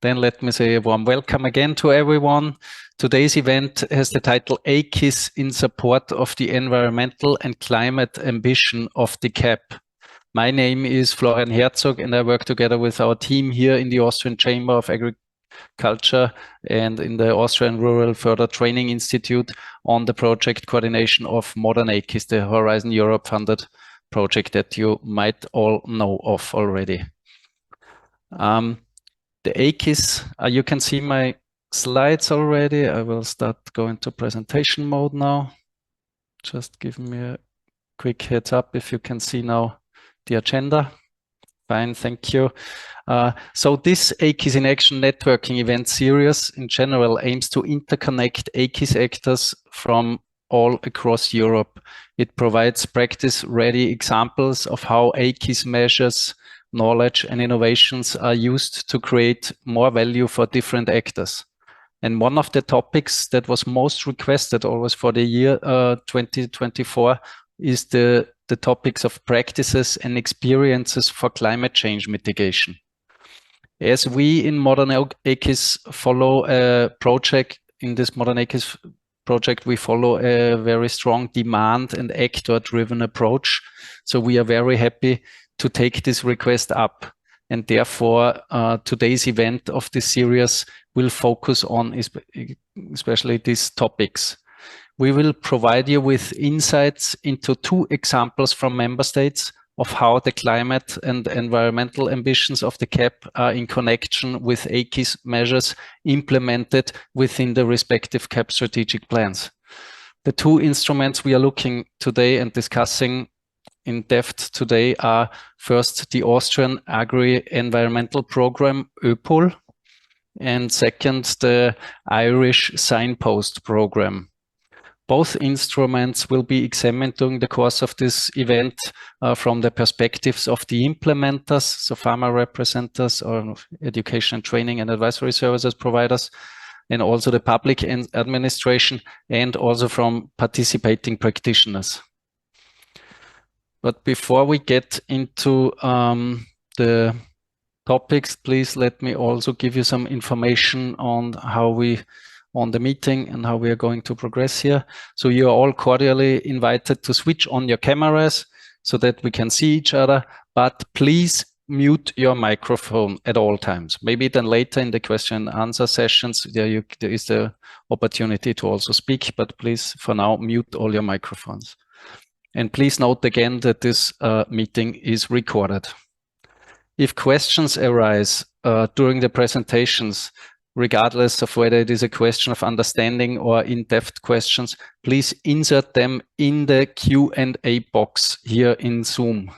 Then let me say a warm welcome again to everyone. Today's event has the title AKIS in support of the environmental and climate ambition of the CAP. My name is Florian Herzog and I work together with our team here in the Austrian Chamber of Agriculture and in the Austrian Rural Further Training Institute on the project coordination of modernAKIS, the Horizon Europe funded project that you might all know of already. The AKIS, you can see my slides already. I will start going to presentation mode now. Just give me a quick heads up if you can see now the agenda. Fine, thank you. So this AKIS in Action networking event series in general aims to interconnect AKIS actors from all across Europe. It provides practice-ready examples of how AKIS measures, knowledge and innovations are used to create more value for different actors. And one of the topics that was most requested always for the year 2024 is the topics of practices and experiences for climate change mitigation. As we in modernAKIS follow a project, in this modernAKIS project, we follow a very strong demand and actor-driven approach. So we are very happy to take this request up. And therefore, today's event of this series will focus on especially these topics. We will provide you with insights into 2 examples from member states of how the climate and environmental ambitions of the CAP are in connection with AKIS measures implemented within the respective CAP strategic plans. The 2 instruments we are looking today and discussing in depth today are first the Austrian Agri-Environmental Program, ÖPOL, and second the Irish Signpost Program. Both instruments will be examined during the course of this event from the perspectives of the implementers, so farmer representatives or education, training and advisory services providers, and also the public administration, and also from participating practitioners. But before we get into the topics, please let me also give you some information on on the meeting and how we are going to progress here. So you are all cordially invited to switch on your cameras so that we can see each other, but please mute your microphone at all times. Maybe then later in the question and answer sessions, there is the opportunity to also speak, but please for now mute all your microphones. And please note again that this meeting is recorded. If questions arise during the presentations, regardless of whether it is a question of understanding or in-depth questions, please insert them in the Q&A box here in Zoom.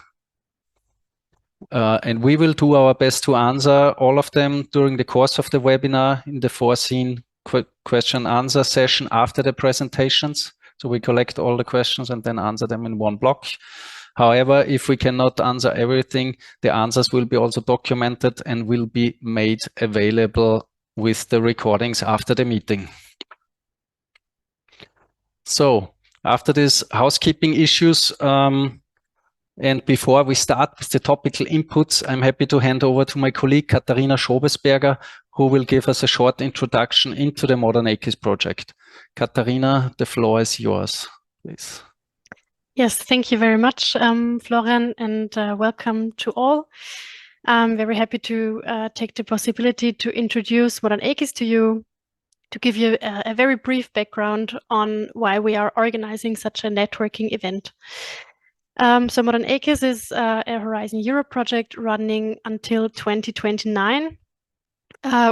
And we will do our best to answer all of them during the course of the webinar in the foreseen question and answer session after the presentations. So we collect all the questions and then answer them in one block. However, if we cannot answer everything, the answers will be also documented and will be made available with the recordings after the meeting. So after these housekeeping issues, and before we start with the topical inputs, I'm happy to hand over to my colleague Katharina Schobesberger, who will give us a short introduction into the modernAKIS project. Katharina, the floor is yours, please. Yes, thank you very much, Florian, and welcome to all. I'm very happy to take the possibility to introduce modernAKIS to you, to give you a very brief background on why we are organizing such a networking event. So modernAKIS is a Horizon Europe project running until 2029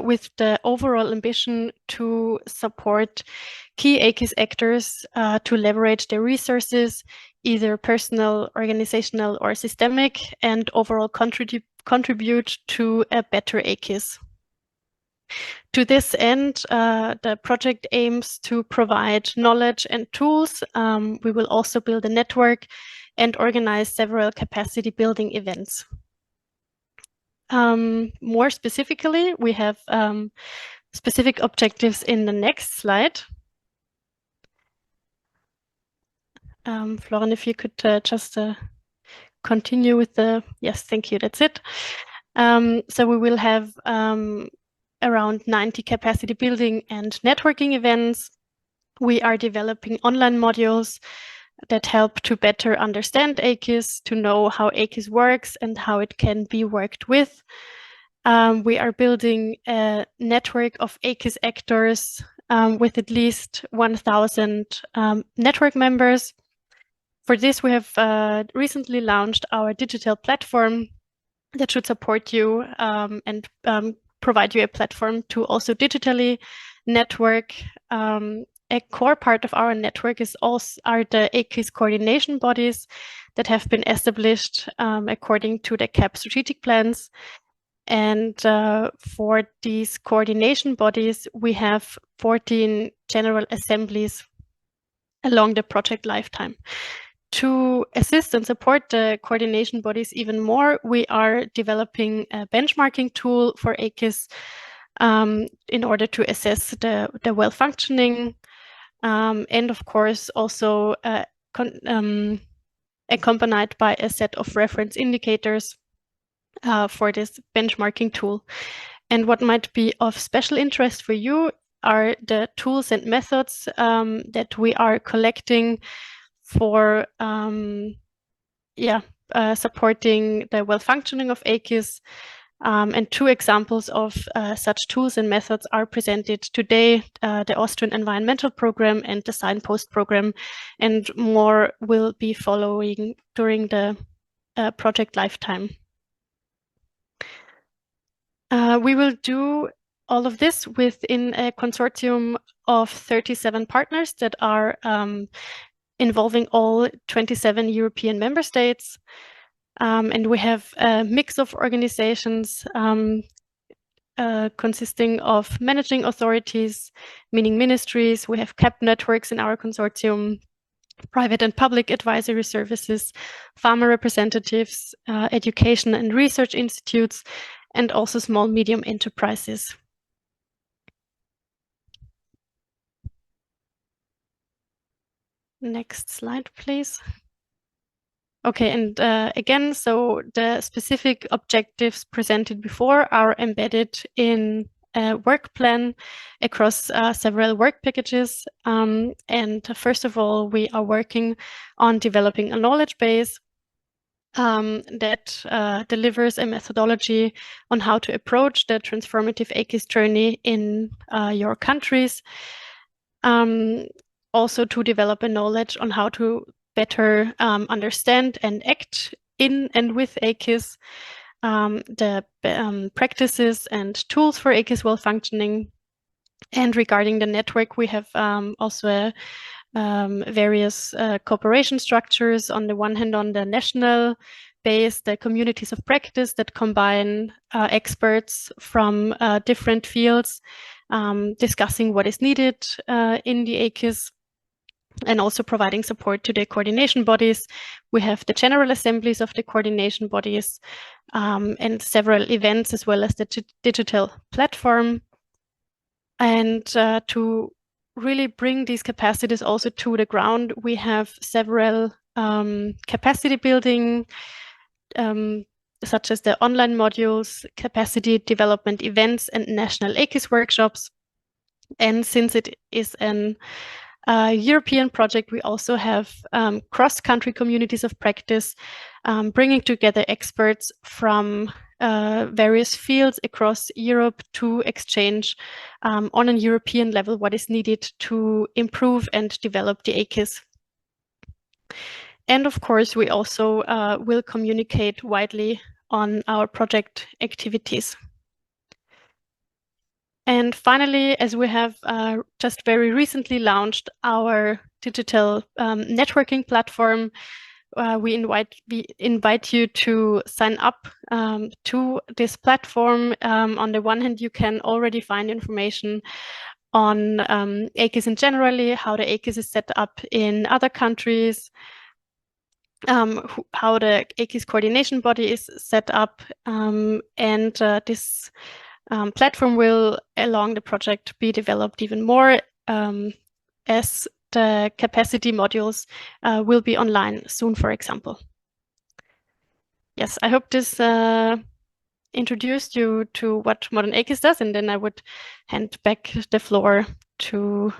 with the overall ambition to support key AKIS actors to leverage their resources, either personal, organizational, or systemic, and overall contribute to a better AKIS. To this end, the project aims to provide knowledge and tools. We will also build a network and organize several capacity building events. More specifically, we have specific objectives in the next slide. Florian, if you could just continue with the, yes, thank you, that's it. So we will have around 90 capacity building and networking events. We are developing online modules that help to better understand AKIS, to know how AKIS works and how it can be worked with. We are building a network of AKIS actors with at least 1,000 network members. For this, we have recently launched our digital platform that should support you and provide you a platform to also digitally network. A core part of our network are the AKIS coordination bodies that have been established according to the CAP strategic plans. And for these coordination bodies, we have 14 general assemblies along the project lifetime. To assist and support the coordination bodies even more, we are developing a benchmarking tool for AKIS in order to assess the well-functioning, and of course also accompanied by a set of reference indicators for this benchmarking tool. And what might be of special interest for you are the tools and methods that we are collecting for supporting the well-functioning of AKIS. And two examples of such tools and methods are presented today, the Austrian Environmental Program and the Signpost Program, and more will be following during the project lifetime. We will do all of this within a consortium of 37 partners that are involving all 27 European member states. And we have a mix of organizations consisting of managing authorities, meaning ministries. We have CAP networks in our consortium, private and public advisory services, farmer representatives, education and research institutes, and also small, medium enterprises. Next slide, please. Okay, and again, so the specific objectives presented before are embedded in a work plan across several work packages. And first of all, we are working on developing a knowledge base that delivers a methodology on how to approach the transformative AKIS journey in your countries. Also to develop a knowledge on how to better understand and act in and with AKIS, the practices and tools for AKIS well-functioning. And regarding the network, we have also various cooperation structures. On the one hand, on the national base, the communities of practice that combine experts from different fields, discussing what is needed in the AKIS, and also providing support to the coordination bodies. We have the general assemblies of the coordination bodies and several events, as well as the digital platform. And to really bring these capacities also to the ground, we have several capacity building, such as the online modules, capacity development events, and national AKIS workshops. And since it is an European project, we also have cross-country communities of practice, bringing together experts from various fields across Europe to exchange on a European level what is needed to improve and develop the AKIS. And of course, we also will communicate widely on our project activities. And finally, as we have just very recently launched our digital networking platform, we invite you to sign up to this platform. On the one hand, you can already find information on AKIS in generally, how the AKIS is set up in other countries, how the AKIS coordination body is set up, and this platform will, along the project, be developed even more as the capacity modules will be online soon, for example. Yes, I hope this introduce you to what modernAKIS does, and then I would hand back the floor to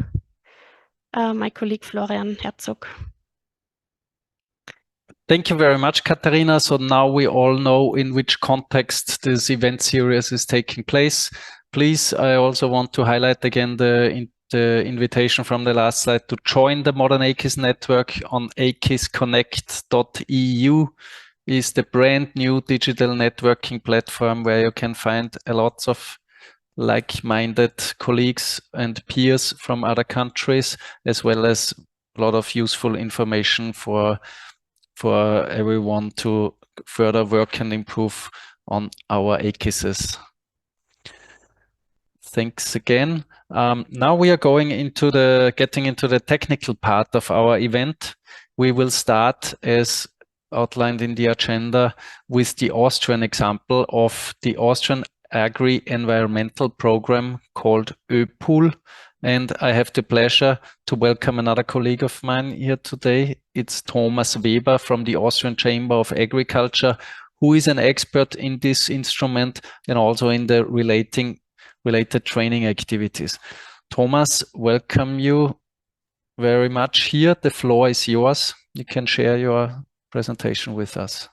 my colleague Florian Herzog. Thank you very much, Katharina. So now we all know in which context this event series is taking place. Please, I also want to highlight again the invitation from the last slide to join the modernAKIS network on akisconnect.eu is the brand new digital networking platform where you can find a lot of like-minded colleagues and peers from other countries, as well as a lot of useful information for everyone to further work and improve on our AKISs. Thanks again. Now we are going into getting into the technical part of our event. We will start, as outlined in the agenda, with the Austrian example of the Austrian Agri-Environmental Program called ÖPOL. And I have the pleasure to welcome another colleague of mine here today. It's Thomas Weber from the Austrian Chamber of Agriculture, who is an expert in this instrument and also in the related training activities. Thomas, welcome you very much here. The floor is yours. You can share your presentation with us.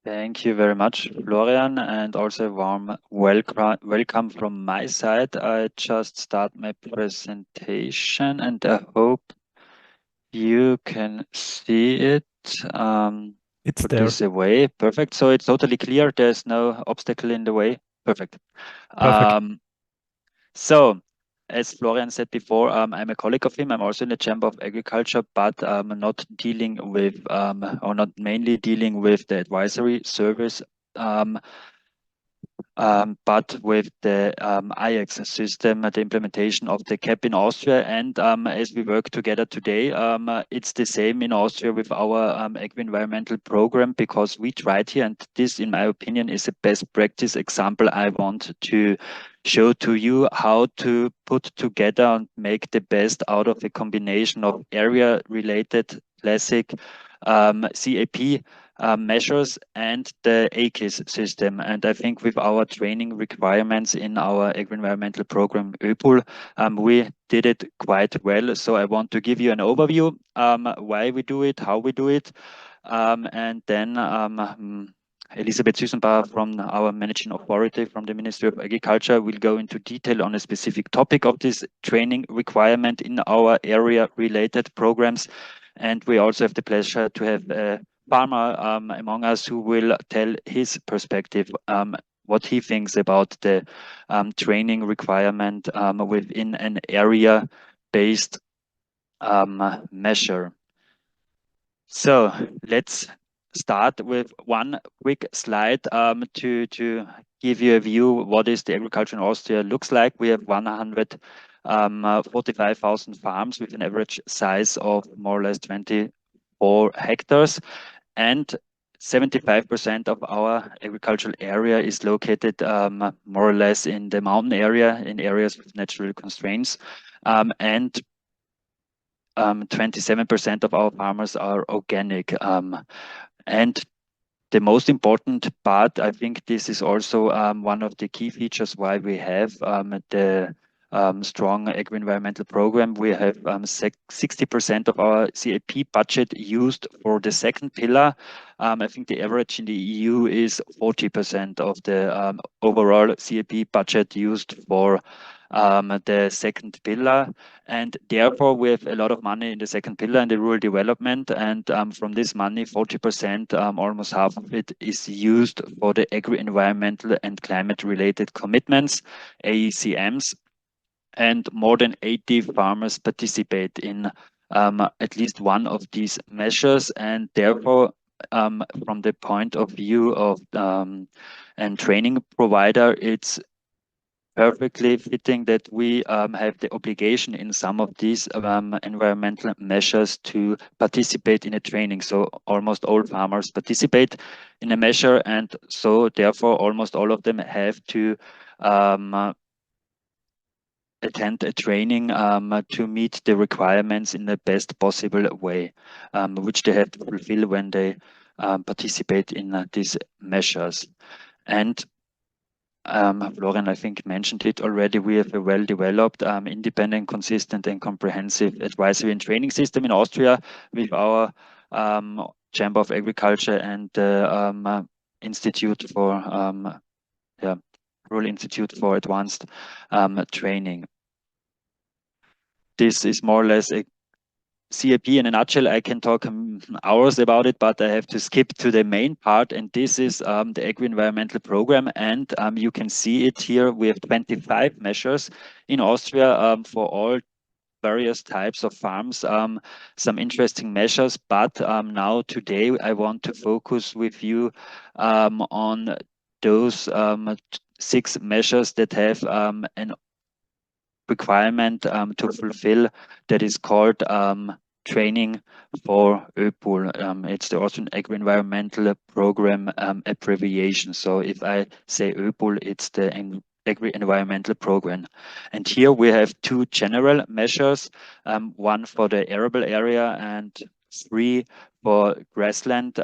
Thank you very much, Florian, and also a warm welcome from my side. I just start my presentation and I hope you can see it. It's put there. this away. Perfect. So it's totally clear. There's no obstacle in the way. Perfect. Perfect. So, as Florian said before, I'm a colleague of him. I'm also in the Chamber of Agriculture, but not dealing with, or not mainly dealing with the advisory service, but with the AKIS system, the implementation of the CAP in Austria. And as we work together today, it's the same in Austria with our agri-environmental program, because we tried here, and this, in my opinion, is a best practice example I want to show to you how to put together and make the best out of a combination of area-related classic CAP measures and the AKIS system. And I think with our training requirements in our agri-environmental program ÖPOL, we did it quite well. So I want to give you an overview why we do it, how we do it, and then Elisabeth Süßenbauer from our managing authority from the Ministry of Agriculture will go into detail on a specific topic of this training requirement in our area-related programs. And we also have the pleasure to have a farmer among us who will tell his perspective, what he thinks about the training requirement within an area-based measure. So let's start with one quick slide to give you a view what is the agriculture in Austria looks like. We have 145,000 farms with an average size of more or less 24 hectares, and 75% of our agricultural area is located more or less in the mountain area, in areas with natural constraints, and 27% of our farmers are organic. And the most important part, I think this is also one of the key features why we have the strong agri-environmental program. We have 60% of our CAP budget used for the second pillar. I think the average in the EU is 40% of the overall CAP budget used for the second pillar, and therefore we have a lot of money in the second pillar in the rural development, and from this money 40%, almost half of it, is used for the agri-environmental and climate related commitments, AECMs, and more than 80 farmers participate in at least one of these measures, and therefore from the point of view of and training provider, it's perfectly fitting that we have the obligation in some of these environmental measures to participate in a training. So almost all farmers participate in a measure, and so therefore almost all of them have to attend a training to meet the requirements in the best possible way, which they have to fulfill when they participate in these measures. And Florian, I think, mentioned it already. We have a well-developed, independent, consistent, and comprehensive advisory and training system in Austria with our Chamber of Agriculture and the Institute for Rural Institute for Advanced Training. This is more or less a CAP in a nutshell. I can talk hours about it, but I have to skip to the main part, and this is the agri-environmental program. And you can see it here. We have 25 measures in Austria for all various types of farms, some interesting measures. But now today I want to focus with you on those 6 measures that have an requirement to fulfill, that is called training for ÖPUL. It's the Austrian Agri-Environmental Program abbreviation. So if I say ÖPUL, it's the Agri-Environmental Program. And here we have 2 general measures, one for the arable area and 3 for grassland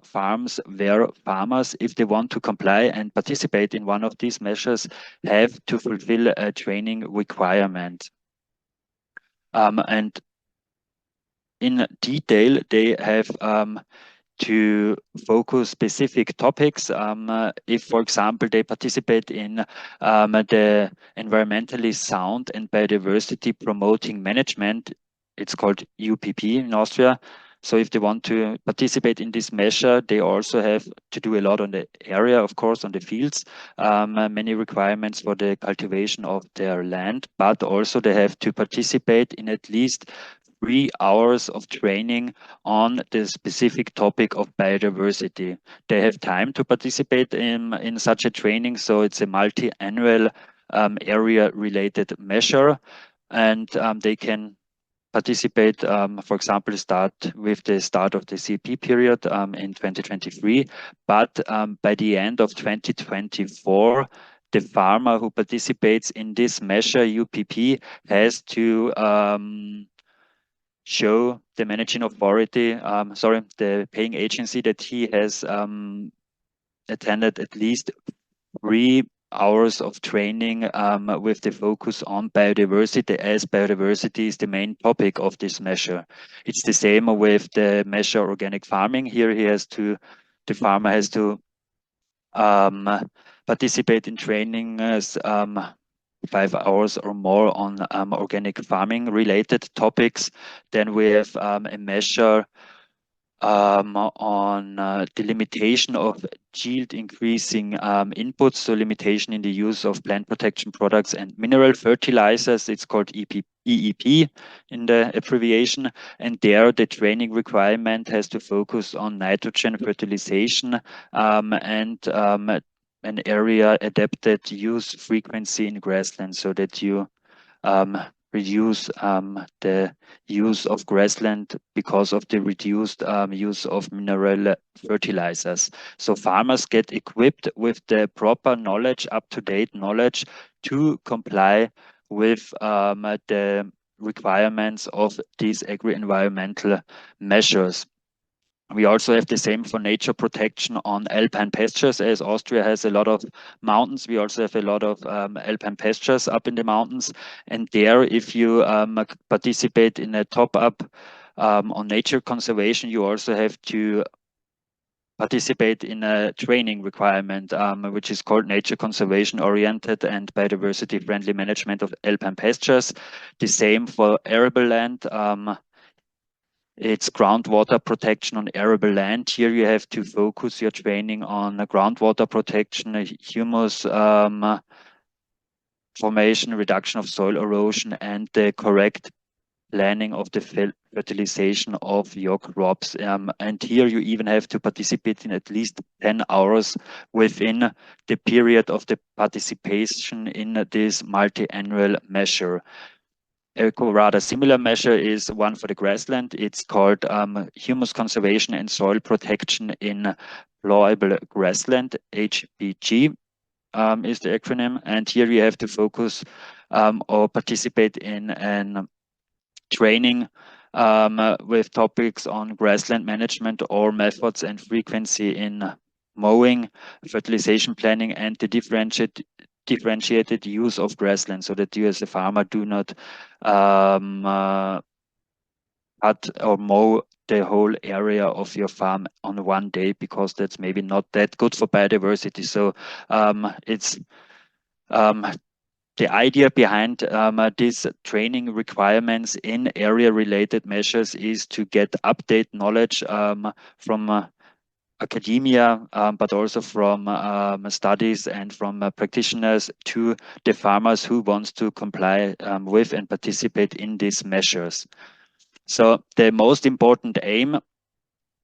farms, where farmers, if they want to comply and participate in one of these measures, have to fulfill a training requirement. And in detail, they have to focus specific topics. If, for example, they participate in the environmentally sound and biodiversity promoting management, it's called UPP in Austria. So if they want to participate in this measure, they also have to do a lot on the area, of course, on the fields, many requirements for the cultivation of their land, but also they have to participate in at least 3 hours of training on the specific topic of biodiversity. They have time to participate in such a training, so it's a multi-annual area-related measure, and they can participate, for example, start with the start of the CP period in 2023, but by the end of 2024, the farmer who participates in this measure, UPP, has to show the managing authority, the paying agency, that he has attended at least 3 hours of training with the focus on biodiversity, as biodiversity is the main topic of this measure. It's the same with the measure organic farming. Here the farmer has to participate in training as 5 hours or more on organic farming related topics. Then we have a measure on the limitation of yield increasing inputs, so limitation in the use of plant protection products and mineral fertilizers. It's called EEP in the abbreviation, and there the training requirement has to focus on nitrogen fertilization and an area adapted use frequency in grassland, so that you reduce the use of grassland because of the reduced use of mineral fertilizers. So farmers get equipped with the proper knowledge, up-to-date knowledge, to comply with the requirements of these agri-environmental measures. We also have the same for nature protection on alpine pastures. As Austria has a lot of mountains, we also have a lot of alpine pastures up in the mountains. And there, if you participate in a top-up on nature conservation, you also have to participate in a training requirement, which is called Nature Conservation Oriented and Biodiversity Friendly Management of Alpine Pastures. The same for arable land. It's groundwater protection on arable land. Here you have to focus your training on groundwater protection, humus formation, reduction of soil erosion, and the correct planning of the fertilization of your crops. And here you even have to participate in at least 10 hours within the period of the participation in this multi-annual measure. A rather similar measure is one for the grassland. It's called Humus Conservation and Soil Protection in Plowable Grassland, HPG is the acronym. And here you have to focus or participate in an training with topics on grassland management or methods and frequency in mowing, fertilization planning, and the differentiated use of grassland, so that you as a farmer do not cut or mow the whole area of your farm on one day, because that's maybe not that good for biodiversity. So it's the idea behind these training requirements in area-related measures is to get update knowledge from academia, but also from studies and from practitioners to the farmers who wants to comply with and participate in these measures. So the most important aim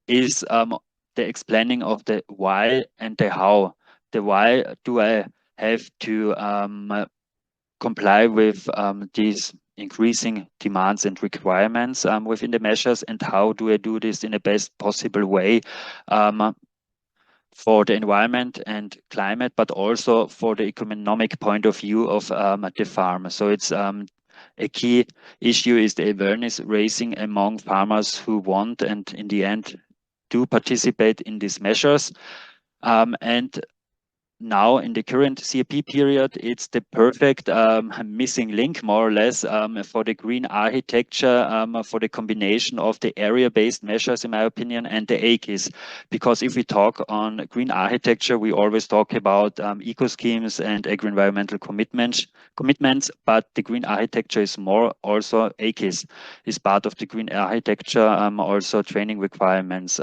is the explaining of the why and the how. The why do I have to comply with these increasing demands and requirements within the measures, and how do I do this in the best possible way for the environment and climate, but also for the economic point of view of the farm. So it's a key issue is the awareness raising among farmers who want and in the end do participate in these measures. And now in the current CAP period, it's the perfect missing link, more or less, for the green architecture, for the combination of the area-based measures, in my opinion, and the AKIS. Because if we talk on green architecture, we always talk about eco schemes and agro-environmental commitments, but the green architecture is more also AKIS is part of the green architecture, also training requirements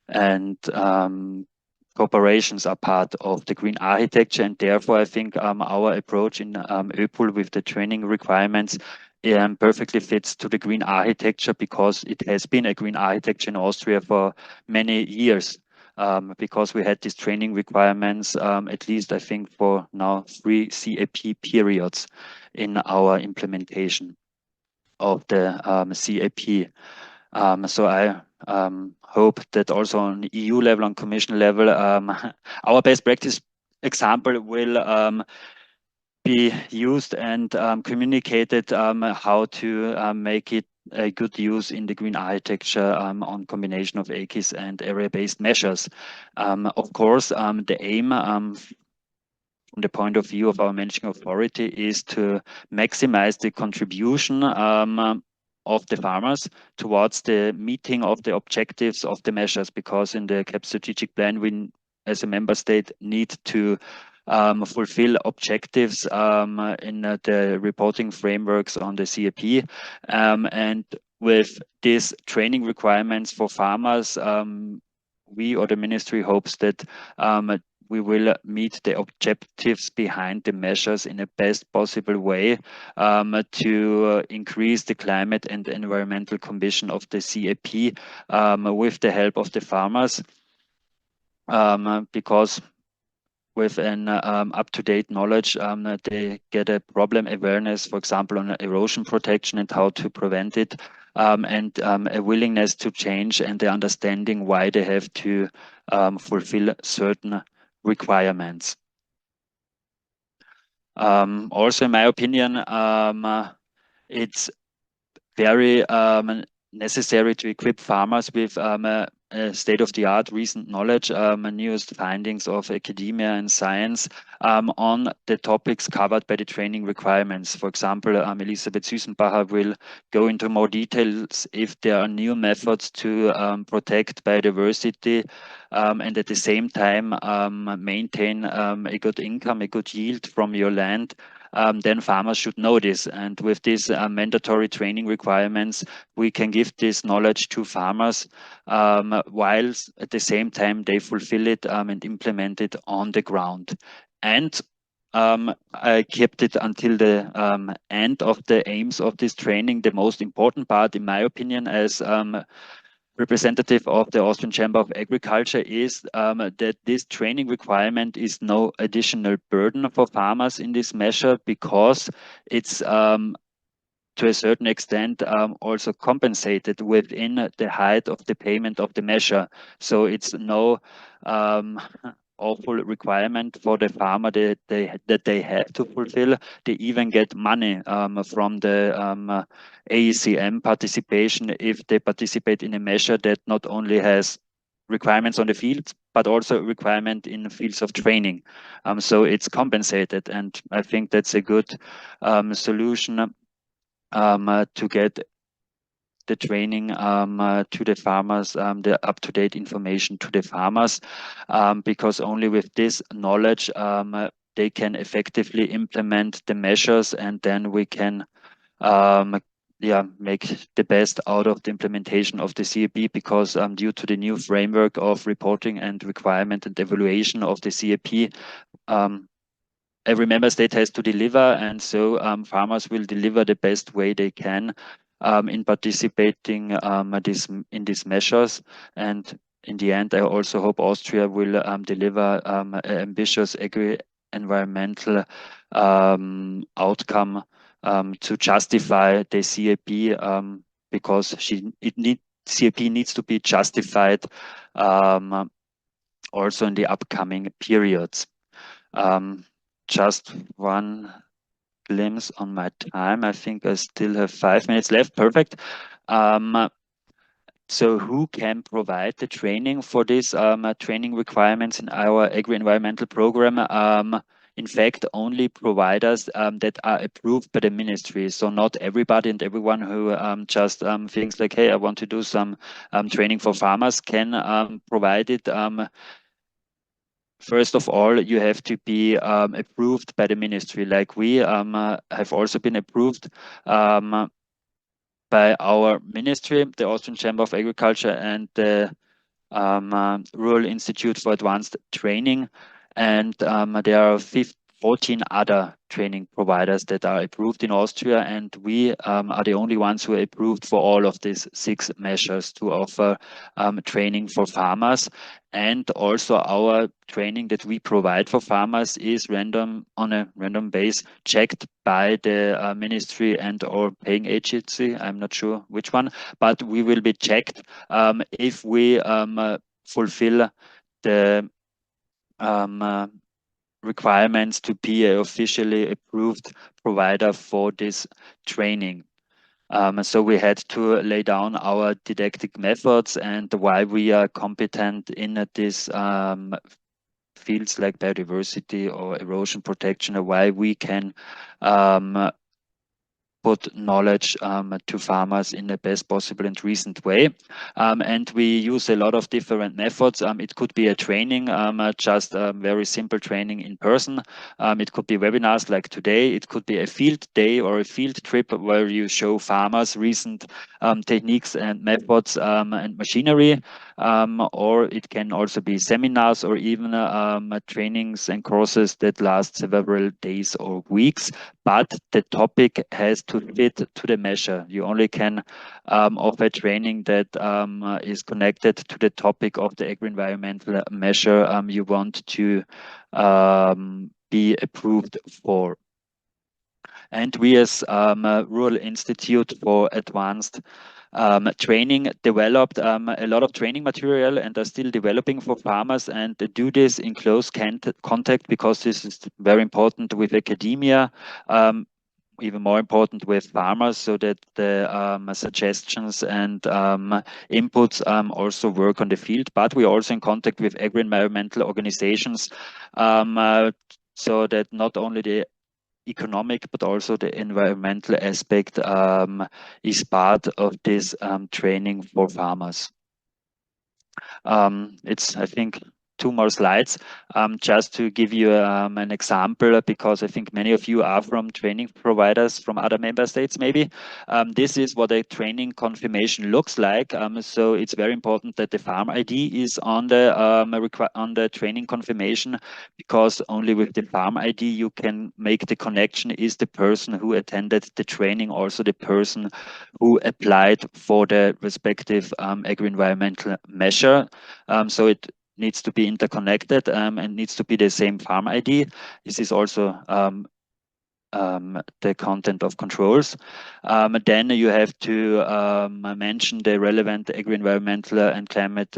and corporations are part of the green architecture, and therefore I think our approach in ÖPUL with the training requirements perfectly fits to the green architecture, because it has been a green architecture in Austria for many years, because we had these training requirements at least I think for now 3 CAP periods in our implementation of the CAP. So I hope that also on EU level, on Commission level, our best practice example will be used and communicated how to make it a good use in the green architecture on combination of AKIS and area-based measures. Of course, the aim from the point of view of our managing authority is to maximize the contribution of the farmers towards the meeting of the objectives of the measures, because in the CAP strategic plan, we as a member state need to fulfill objectives in the reporting frameworks on the CAP. And with these training requirements for farmers, we or the ministry hopes that we will meet the objectives behind the measures in the best possible way to increase the climate and environmental condition of the CAP with the help of the farmers, because with an up-to-date knowledge, they get a problem awareness, for example, on erosion protection and how to prevent it, and a willingness to change and the understanding why they have to fulfill certain requirements. Also, in my opinion, it's very necessary to equip farmers with state-of-the-art recent knowledge, newest findings of academia and science on the topics covered by the training requirements. For example, Elisabeth Süßenbacher will go into more details if there are new methods to protect biodiversity and at the same time maintain a good income, a good yield from your land. Then farmers should know this. And with these mandatory training requirements, we can give this knowledge to farmers whilst at the same time they fulfill it and implement it on the ground. And I kept it until the end of the aims of this training. The most important part, in my opinion, as representative of the Austrian Chamber of Agriculture, is that this training requirement is no additional burden for farmers in this measure, because it's to a certain extent also compensated within the height of the payment of the measure. So it's no awful requirement for the farmer that they have to fulfill. They even get money from the AECM participation if they participate in a measure that not only has requirements on the field, but also a requirement in fields of training. So it's compensated, and I think that's a good solution to get the training to the farmers, the up-to-date information to the farmers, because only with this knowledge they can effectively implement the measures, and then we can make the best out of the implementation of the CAP, because due to the new framework of reporting and requirement and evaluation of the CAP, every member state has to deliver, and so farmers will deliver the best way they can in participating in these measures. And in the end, I also hope Austria will deliver an ambitious agri-environmental outcome to justify the CAP, because CAP needs to be justified also in the upcoming periods. Just one glimpse on my time. I think I still have 5 minutes left. Perfect. So who can provide the training for this training requirements in our agri-environmental program? In fact, only providers that are approved by the ministry. So not everybody and everyone who just thinks like, hey, I want to do some training for farmers can provide it. First of all, you have to be approved by the ministry. Like we have also been approved by our ministry, the Austrian Chamber of Agriculture, and the Rural Institute for Advanced Training. And there are 14 other training providers that are approved in Austria, and we are the only ones who are approved for all of these 6 measures to offer training for farmers. And also our training that we provide for farmers is on a random base, checked by the ministry and or paying agency. I'm not sure which one, but we will be checked if we fulfill the requirements to be an officially approved provider for this training. So we had to lay down our didactic methods and why we are competent in these fields like biodiversity or erosion protection, or why we can put knowledge to farmers in the best possible and recent way. And we use a lot of different methods. It could be a training, just very simple training in person. It could be webinars like today. It could be a field day or a field trip where you show farmers recent techniques and methods and machinery. Or it can also be seminars or even trainings and courses that last several days or weeks. But the topic has to fit to the measure. You only can offer training that is connected to the topic of the agri-environmental measure you want to be approved for. And we as Rural Institute for Advanced Training developed a lot of training material and are still developing for farmers, and do this in close contact, because this is very important with academia, even more important with farmers, so that the suggestions and inputs also work on the field. But we're also in contact with agri-environmental organizations, so that not only the economic but also the environmental aspect is part of this training for farmers. It's, I think, 2 more slides just to give you an example, because I think many of you are from training providers from other member states maybe. This is what a training confirmation looks like. So it's very important that the farm ID is on the training confirmation, because only with the farm ID you can make the connection. Is the person who attended the training also the person who applied for the respective agri-environmental measure? So it needs to be interconnected and needs to be the same farm ID. This is also the content of controls. Then you have to mention the relevant agri-environmental and climate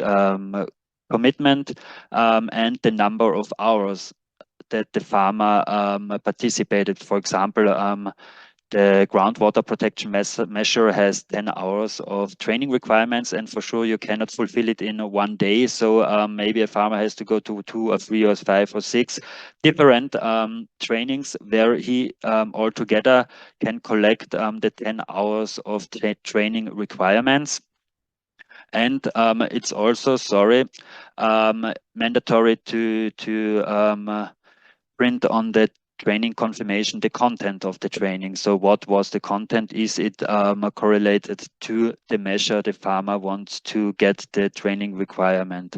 commitment and the number of hours that the farmer participated. For example, the groundwater protection measure has 10 hours of training requirements, and for sure you cannot fulfill it in one day. So maybe a farmer has to go to 2 or 3 or 5 or 6 different trainings where he altogether can collect the 10 hours of training requirements. And it's also, mandatory to print on the training confirmation the content of the training. So what was the content? Is it correlated to the measure the farmer wants to get the training requirement?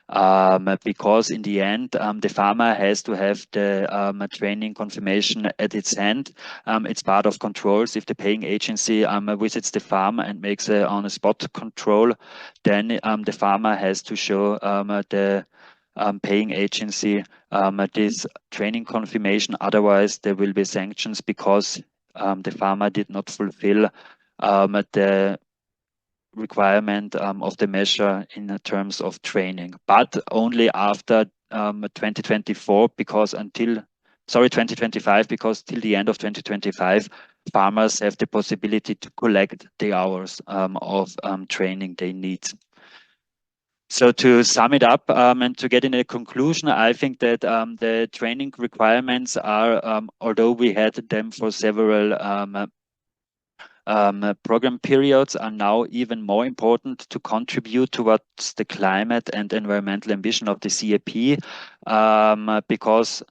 Because in the end, the farmer has to have the training confirmation at its hand. It's part of controls. If the paying agency visits the farm and makes a on-the-spot control, then the farmer has to show the paying agency this training confirmation. Otherwise, there will be sanctions because the farmer did not fulfill the requirement of the measure in terms of training, but only after 2024, because 2025, because till the end of 2025, farmers have the possibility to collect the hours of training they need. So to sum it up and to get in a conclusion, I think that the training requirements are, although we had them for several program periods, are now even more important to contribute towards the climate and environmental ambition of the CAP, because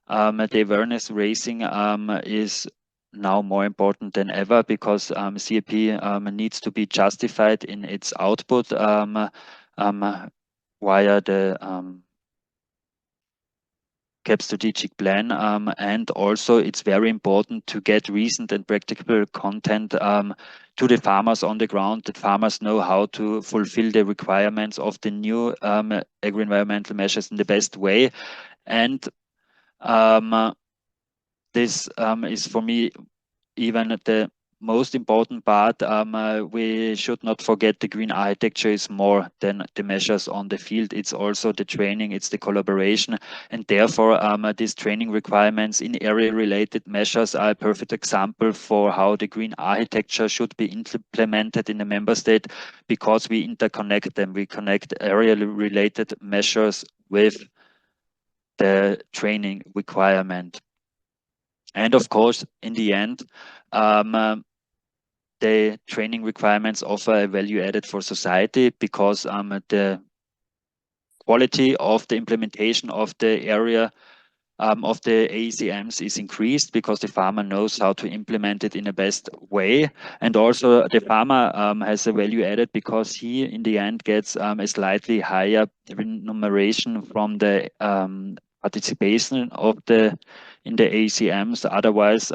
the awareness raising is now more important than ever, because CAP needs to be justified in its output via the CAP strategic plan, and also it's very important to get recent and practical content to the farmers on the ground, that farmers know how to fulfill the requirements of the new agri-environmental measures in the best way. And this is for me even the most important part. We should not forget the green architecture is more than the measures on the field. It's also the training, it's the collaboration, and therefore these training requirements in area-related measures are a perfect example for how the green architecture should be implemented in the member state, because we interconnect them. We connect area-related measures with the training requirement. And of course, in the end, the training requirements offer a value added for society, because the quality of the implementation of the area of the AECMs is increased, because the farmer knows how to implement it in the best way. And also the farmer has a value added, because he in the end gets a slightly higher remuneration from the participation of in the ACMs. Otherwise,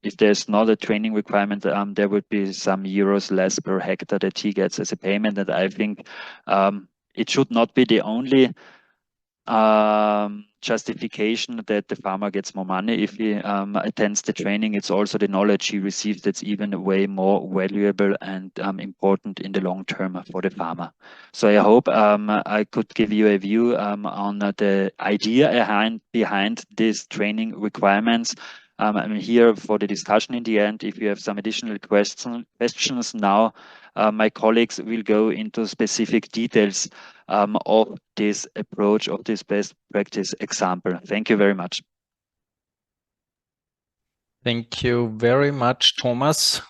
if there's not a training requirement, there would be some euros less per hectare that he gets as a payment. And I think it should not be the only justification that the farmer gets more money if he attends the training. It's also the knowledge he receives that's even way more valuable and important in the long term for the farmer. So I hope I could give you a view on the idea behind these training requirements. I'm here for the discussion in the end. If you have some additional questions now, my colleagues will go into specific details of this approach, of this best practice example. Thank you very much. Thank you very much, Thomas.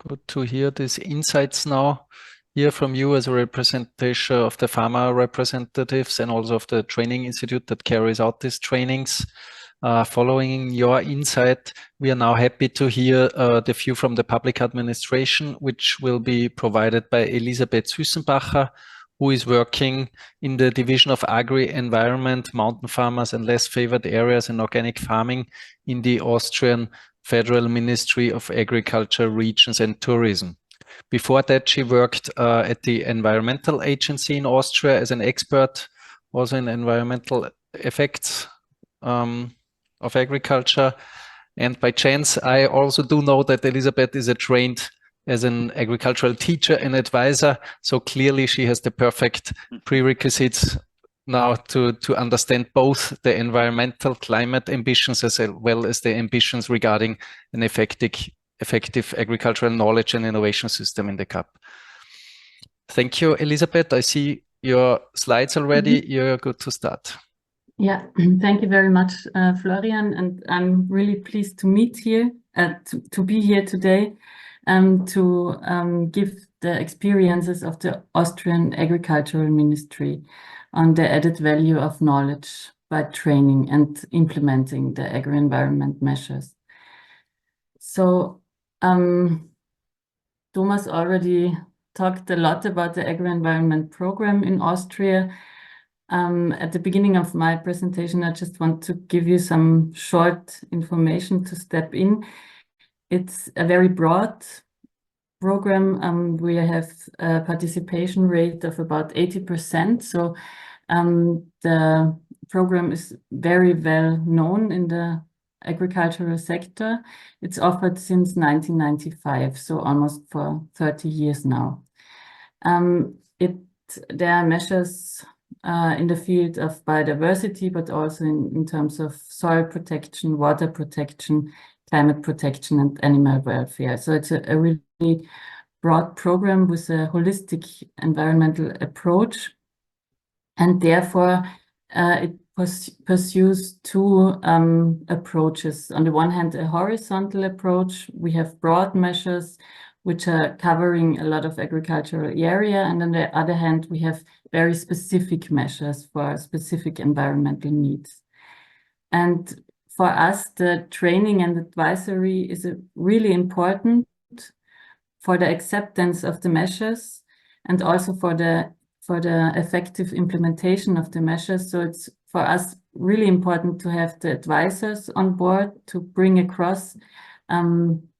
Good to hear these insights now. Hear from you as a representation of the farmer representatives and also of the training institute that carries out these trainings. Following your insight, we are now happy to hear the view from the public administration, which will be provided by Elisabeth Süssenbacher, who is working in the Division of Agri-Environment, Mountain Farmers and Less Favored Areas and Organic Farming in the Austrian Federal Ministry of Agriculture, Regions and Tourism. Before that, she worked at the Environmental Agency in Austria as an expert, also in environmental effects of agriculture. And by chance, I also do know that Elisabeth is trained as an agricultural teacher and advisor. So clearly she has the perfect prerequisites now to understand both the environmental climate ambitions as well as the ambitions regarding an effective agricultural knowledge and innovation system in the CAP. Thank you, Elisabeth. I see your slides already. You're good to start. Yeah, thank you very much, Florian, and I'm really pleased to meet here, to be here today, to give the experiences of the Austrian Agricultural Ministry on the added value of knowledge by training and implementing the agri-environment measures. So, Thomas already talked a lot about the agri-environment program in Austria. At the beginning of my presentation, I just want to give you some short information to step in. It's a very broad program. We have a participation rate of about 80%. So the program is very well known in the agricultural sector. It's offered since 1995, so almost for 30 years now. There are measures in the field of biodiversity, but also in terms of soil protection, water protection, climate protection, and animal welfare. So it's a really broad program with a holistic environmental approach. And therefore, it pursues two approaches. On the one hand, a horizontal approach. We have broad measures which are covering a lot of agricultural area. And on the other hand, we have very specific measures for specific environmental needs. And for us, the training and advisory is really important for the acceptance of the measures and also for the effective implementation of the measures. So it's for us really important to have the advisors on board to bring across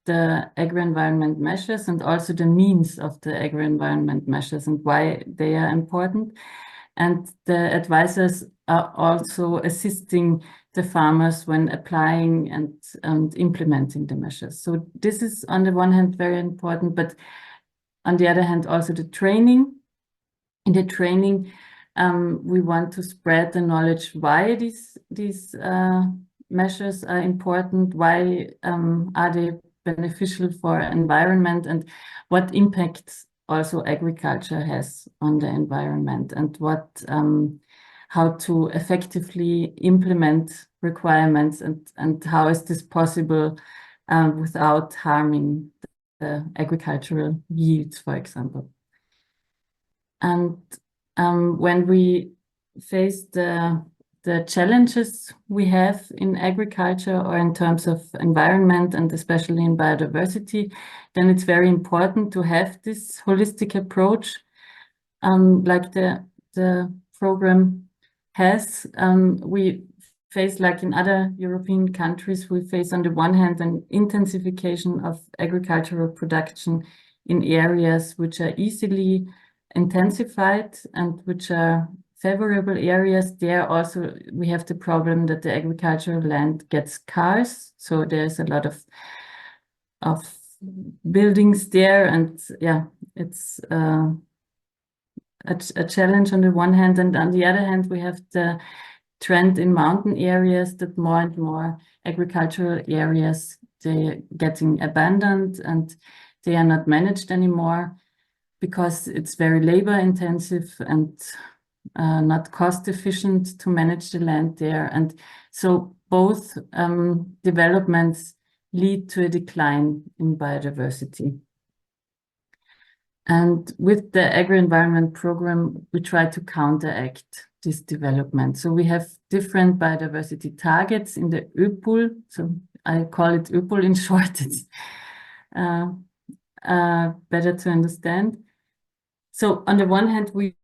the agri-environment measures and also the means of the agri-environment measures and why they are important. And the advisors are also assisting the farmers when applying and implementing the measures. So this is on the one hand very important, but on the other hand also the training. In the training, we want to spread the knowledge why these measures are important, why are they beneficial for environment, and what impacts also agriculture has on the environment, and how to effectively implement requirements, and how is this possible without harming the agricultural yields, for example. And when we face the challenges we have in agriculture or in terms of environment and especially in biodiversity, then it's very important to have this holistic approach like the program has. We face, like in other European countries, we face on the one hand an intensification of agricultural production in areas which are easily intensified and which are favorable areas. There also we have the problem that the agricultural land gets scarce, so there's a lot of buildings there, and yeah, it's a challenge on the one hand, and on the other hand we have the trend in mountain areas that more and more agricultural areas, they're getting abandoned and they are not managed anymore, because it's very labor intensive and not cost efficient to manage the land there. And so both developments lead to a decline in biodiversity. And with the agri-environment program, we try to counteract this development. So we have different biodiversity targets in the ÖPUL. So I call it ÖPUL in short. It's better to understand. So on the one hand, we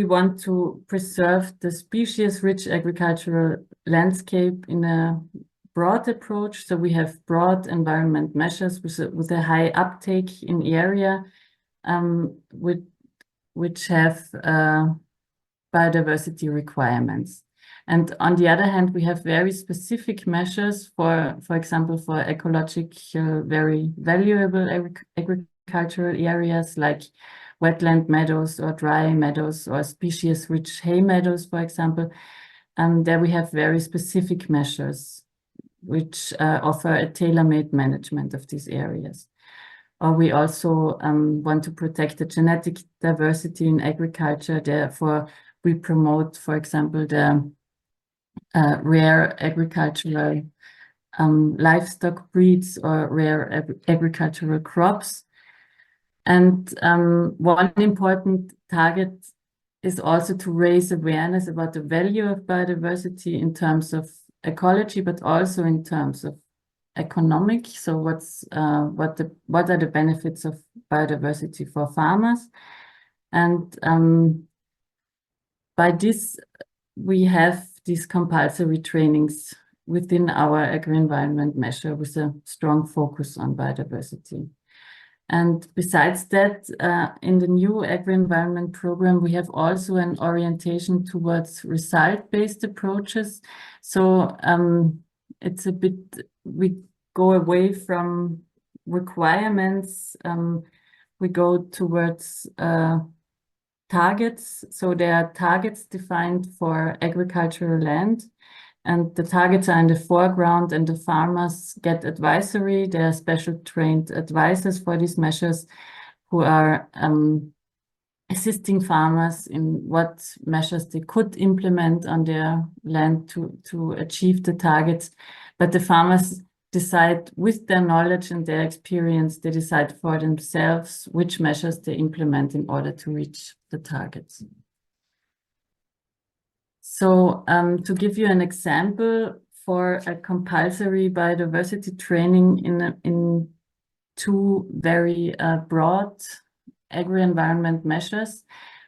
want to preserve the species-rich agricultural landscape in a broad approach. So we have broad environment measures with a high uptake in area, which have biodiversity requirements. And on the other hand, we have very specific measures for example, for ecological, very valuable agricultural areas like wetland meadows or dry meadows or species-rich hay meadows, for example. There we have very specific measures which offer a tailor-made management of these areas. Or we also want to protect the genetic diversity in agriculture. Therefore, we promote, for example, the rare agricultural livestock breeds or rare agricultural crops. And one important target is also to raise awareness about the value of biodiversity in terms of ecology, but also in terms of economic. So what are the benefits of biodiversity for farmers? And by this, we have these compulsory trainings within our agri-environment measure with a strong focus on biodiversity. And besides that, in the new agri-environment program, we have also an orientation towards result-based approaches. So it's a bit, we go away from requirements, we go towards targets. So there are targets defined for agricultural land, and the targets are in the foreground, and the farmers get advisory. There are special trained advisors for these measures who are assisting farmers in what measures they could implement on their land to achieve the targets. But the farmers decide with their knowledge and their experience, they decide for themselves which measures they implement in order to reach the targets. So to give you an example for a compulsory biodiversity training in two very broad agri-environment measures,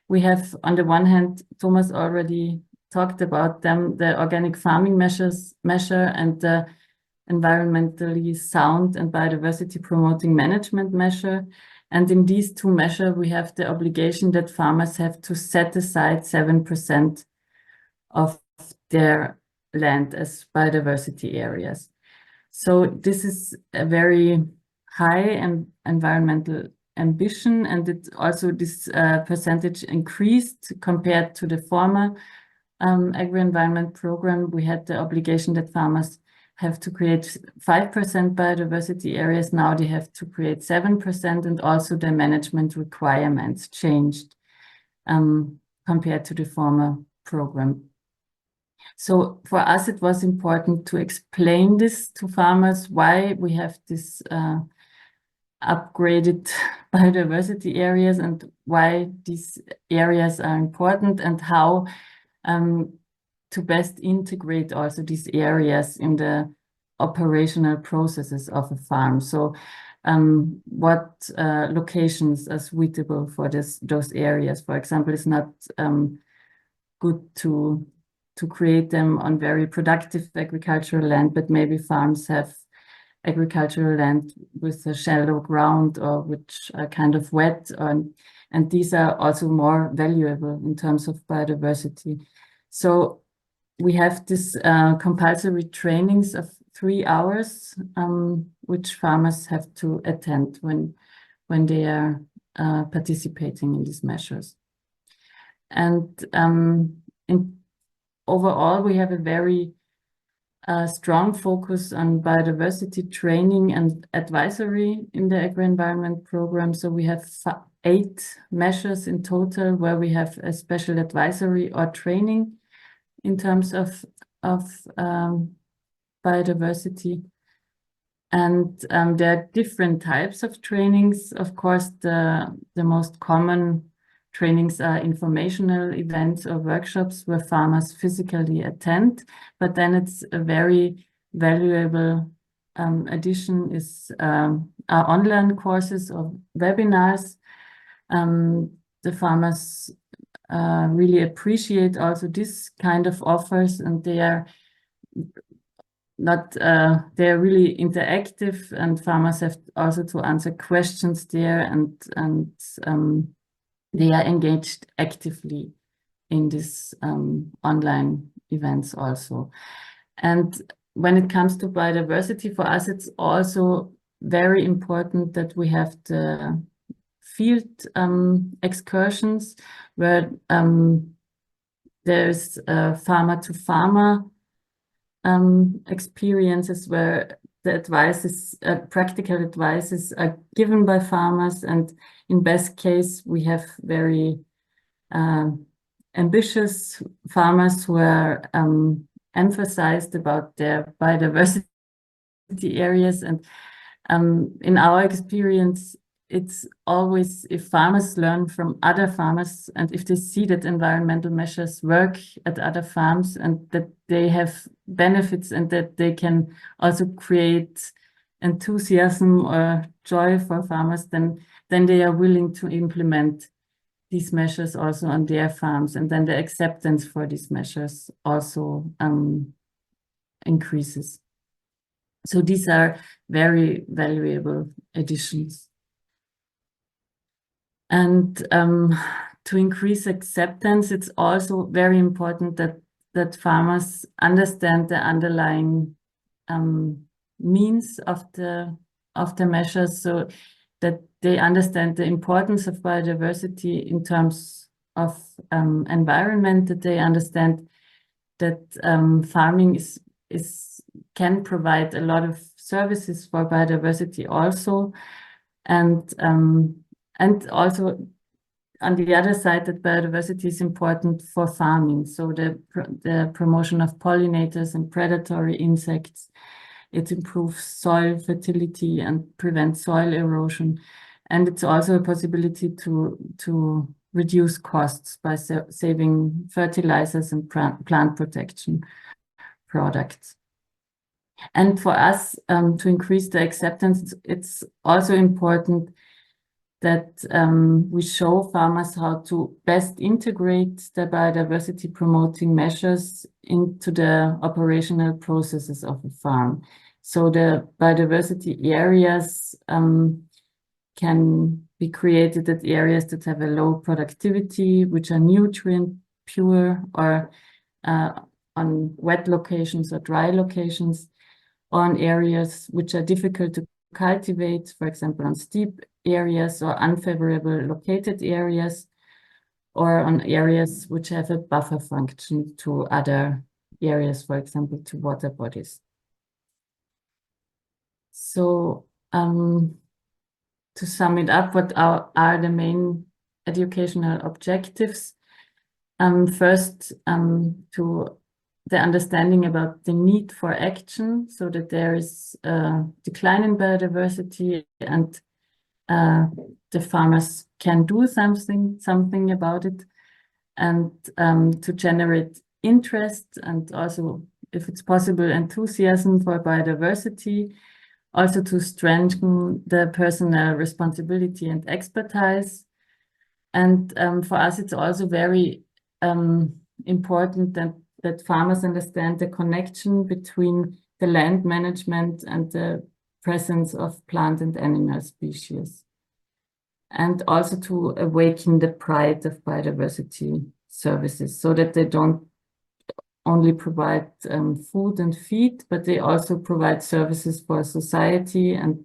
we have on the one hand, Thomas already talked about them, the organic farming measure and the environmentally sound and biodiversity promoting management measure. And in these two measures, we have the obligation that farmers have to set aside 7% of their land as biodiversity areas. So this is a very high environmental ambition, and it also this percentage increased compared to the former agri-environment program. We had the obligation that farmers have to create 5% biodiversity areas. Now they have to create 7%, and also the management requirements changed compared to the former program. So for us, it was important to explain this to farmers, why we have this upgraded biodiversity areas and why these areas are important, and how to best integrate also these areas in the operational processes of a farm. So what locations are suitable for those areas? For example, it's not good to create them on very productive agricultural land, but maybe farms have agricultural land with a shallow ground or which are kind of wet, and these are also more valuable in terms of biodiversity. So we have this compulsory trainings of 3 hours, which farmers have to attend when they are participating in these measures. And overall, we have a very strong focus on biodiversity training and advisory in the agri-environment program. So we have 8 measures in total where we have a special advisory or training in terms of biodiversity. And there are different types of trainings. Of course, the most common trainings are informational events or workshops where farmers physically attend, but then it's a very valuable addition is our online courses or webinars. The farmers really appreciate also this kind of offers, and they are they're really interactive, and farmers have also to answer questions there, and they are engaged actively in these online events also. And when it comes to biodiversity, for us, it's also very important that we have the field excursions where there's farmer-to-farmer experiences where the advices, practical advices are given by farmers, and in best case we have very ambitious farmers who are emphasized about their biodiversity areas. And in our experience, it's always if farmers learn from other farmers and if they see that environmental measures work at other farms and that they have benefits and that they can also create enthusiasm or joy for farmers, then they are willing to implement these measures also on their farms, and then the acceptance for these measures also increases. So these are very valuable additions. And to increase acceptance, it's also very important that farmers understand the underlying means of the measures, so that they understand the importance of biodiversity in terms of environment, that they understand that farming can provide a lot of services for biodiversity also, and also on the other side that biodiversity is important for farming. So the promotion of pollinators and predatory insects, it improves soil fertility and prevents soil erosion. And it's also a possibility to reduce costs by saving fertilizers and plant protection products. And for us, to increase the acceptance, it's also important that we show farmers how to best integrate the biodiversity promoting measures into the operational processes of a farm. So the biodiversity areas can be created at areas that have a low productivity, which are nutrient pure, or on wet locations or dry locations, on areas which are difficult to cultivate, for example, on steep areas or unfavorable located areas, or on areas which have a buffer function to other areas, for example, to water bodies. So to sum it up, what are the main educational objectives? First, to the understanding about the need for action, so that there is a decline in biodiversity and the farmers can do something about it, and to generate interest and also, if it's possible, enthusiasm for biodiversity, also to strengthen the personal responsibility and expertise. And for us, it's also very important that farmers understand the connection between the land management and the presence of plant and animal species, and also to awaken the pride of biodiversity services, so that they don't only provide food and feed, but they also provide services for society and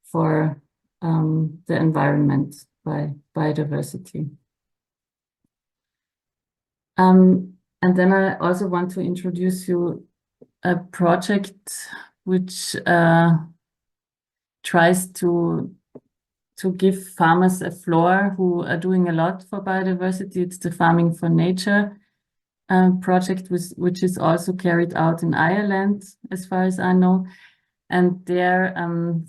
for the environment by biodiversity. And then I also want to introduce you a project which tries to give farmers a floor who are doing a lot for biodiversity. It's the Farming for Nature project, which is also carried out in Ireland, as far as I know. And there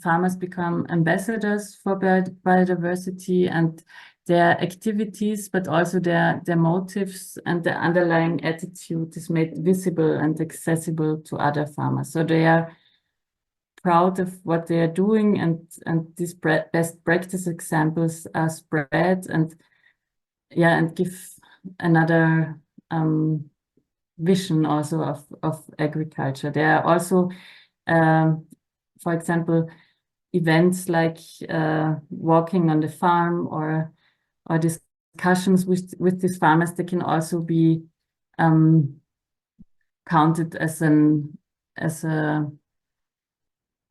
farmers become ambassadors for biodiversity, and their activities, but also their motives and the underlying attitude is made visible and accessible to other farmers. So they are proud of what they are doing, and these best practice examples are spread and give another vision also of agriculture. There are also, for example, events like walking on the farm or discussions with these farmers. They can also be counted as a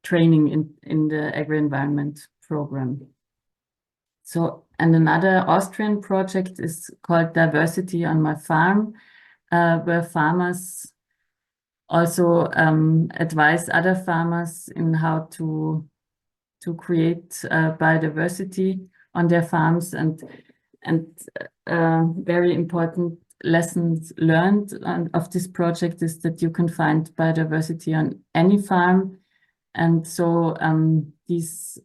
training in the agri-environment program. So, and another Austrian project is called Diversity on My Farm, where farmers also advise other farmers in how to create biodiversity on their farms, and very important lessons learned of this project is that you can find biodiversity on any farm. And so these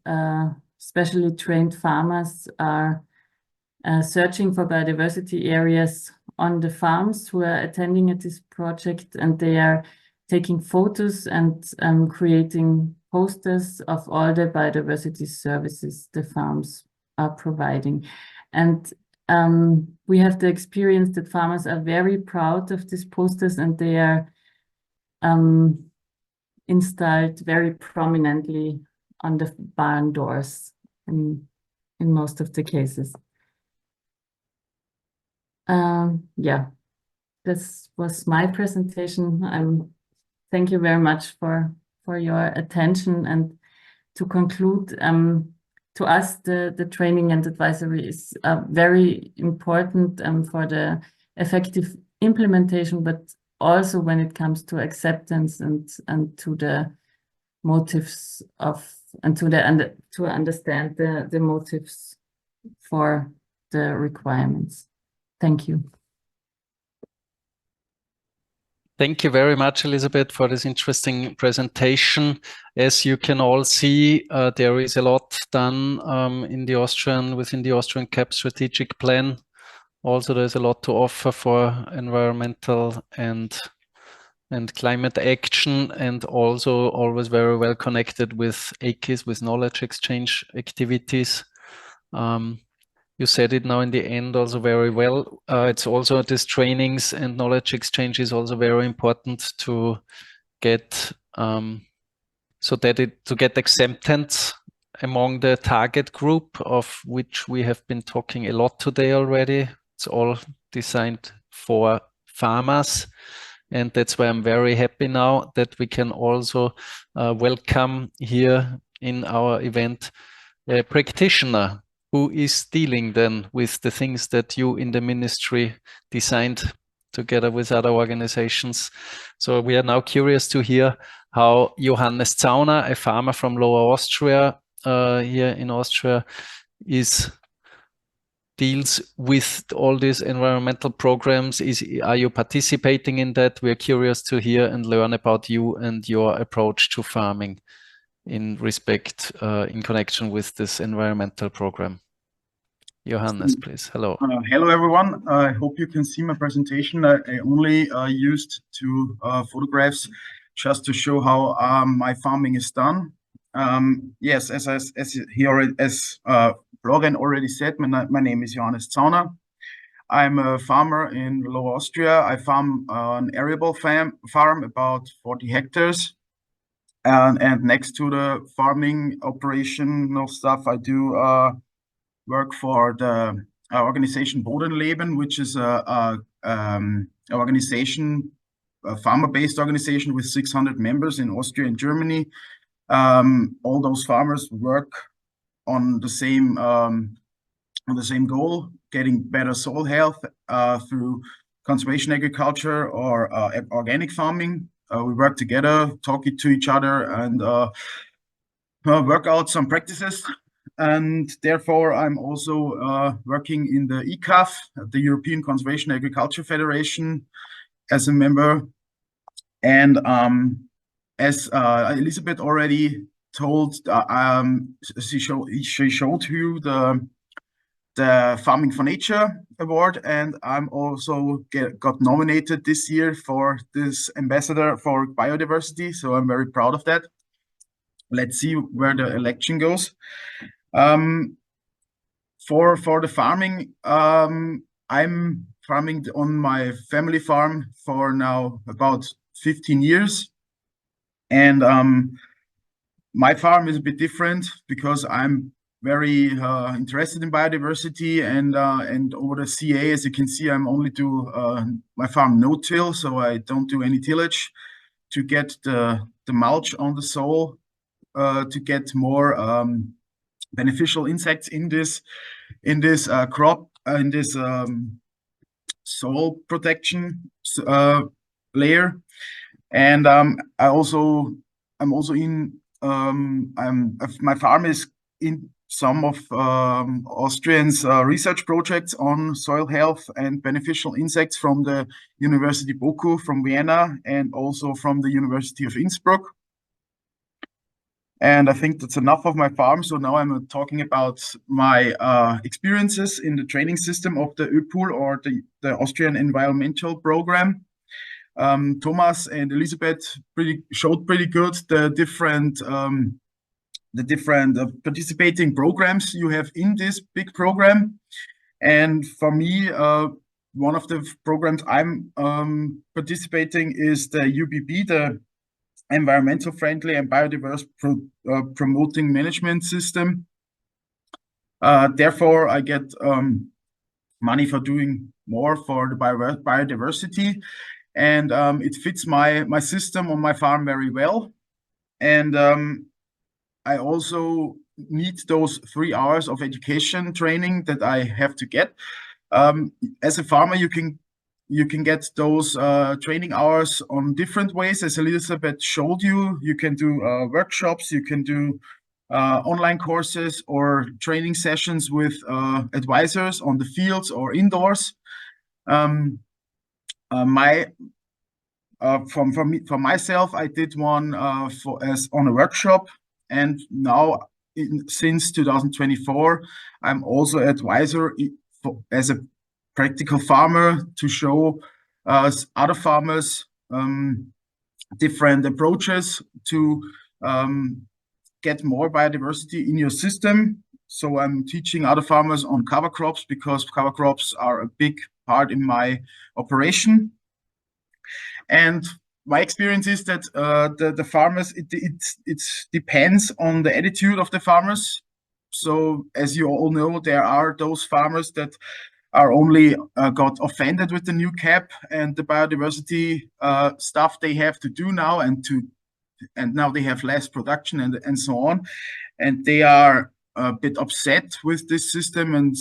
specially trained farmers are searching for biodiversity areas on the farms who are attending at this project, and they are taking photos and creating posters of all the biodiversity services the farms are providing. And we have the experience that farmers are very proud of these posters, and they are installed very prominently on the barn doors in most of the cases. Yeah, this was my presentation. Thank you very much for your attention. And to conclude, to us, the training and advisory is very important for the effective implementation, but also when it comes to acceptance and to the motives of, and to understand the motives for the requirements. Thank you. Thank you very much, Elisabeth, for this interesting presentation. As you can all see, there is a lot done within the Austrian CAP strategic plan. Also, there's a lot to offer for environmental and climate action, and also always very well connected with AKIS, with knowledge exchange activities. You said it now in the end also very well. It's also this trainings and knowledge exchange is also very important to get to get acceptance among the target group, of which we have been talking a lot today already. It's all designed for farmers, and that's why I'm very happy now that we can also welcome here in our event a practitioner who is dealing then with the things that you in the ministry designed together with other organizations. So we are now curious to hear how Johannes Zauner, a farmer from Lower Austria, here in Austria, deals with all these environmental programs. Are you participating in that? We're curious to hear and learn about you and your approach to farming in connection with this environmental program. Johannes, please. Hello. Hello, everyone. I hope you can see my presentation. I only used two photographs just to show how my farming is done. Yes, as Florian already said, my name is Johannes Zauner. I'm a farmer in Lower Austria. I farm an arable farm, about 40 hectares. And next to the farming operational stuff, I do work for the organization Bodenleben, which is a organization, a farmer-based organization with 600 members in Austria and Germany. All those farmers work on the same goal, getting better soil health through conservation agriculture or organic farming. We work together, talk to each other, and work out some practices. And therefore, I'm also working in the ECAF, the European Conservation Agriculture Federation, as a member. And as Elisabeth already told, she showed you the Farming for Nature Award, and I'm also got nominated this year for this Ambassador for Biodiversity, so I'm very proud of that. Let's see where the election goes. For the farming, I'm farming on my family farm for now about 15 years, and my farm is a bit different because I'm very interested in biodiversity, and over the CA, as you can see, I'm only do my farm no-till, so I don't do any tillage to get the mulch on the soil, to get more beneficial insects in this crop, in this soil protection layer. And I'm also in my farm is in some of Austrian's research projects on soil health and beneficial insects from the University Boku from Vienna and also from the University of Innsbruck. And I think that's enough of my farm. So now I'm talking about my experiences in the training system of the ÖPOL, or the Austrian Environmental Program. Thomas and Elisabeth showed pretty good the different participating programs you have in this big program. And for me, one of the programs I'm participating is the UBB, the Environmental Friendly and Biodiverse Promoting Management System. Therefore, I get money for doing more for the biodiversity. And it fits my system on my farm very well. And I also need those 3 hours of education training that I have to get. As a farmer, you can get those training hours on different ways. As Elisabeth showed you, you can do workshops, you can do online courses or training sessions with advisors on the fields or indoors. For myself, I did one on a workshop, and now since 2024, I'm also advisor as a practical farmer to show other farmers different approaches to get more biodiversity in your system. So I'm teaching other farmers on cover crops because cover crops are a big part in my operation. And my experience is that the farmers, it depends on the attitude of the farmers. So as you all know, there are those farmers that are only got offended with the new cap and the biodiversity stuff they have to do now, and now they have less production and so on, and they are a bit upset with this system, and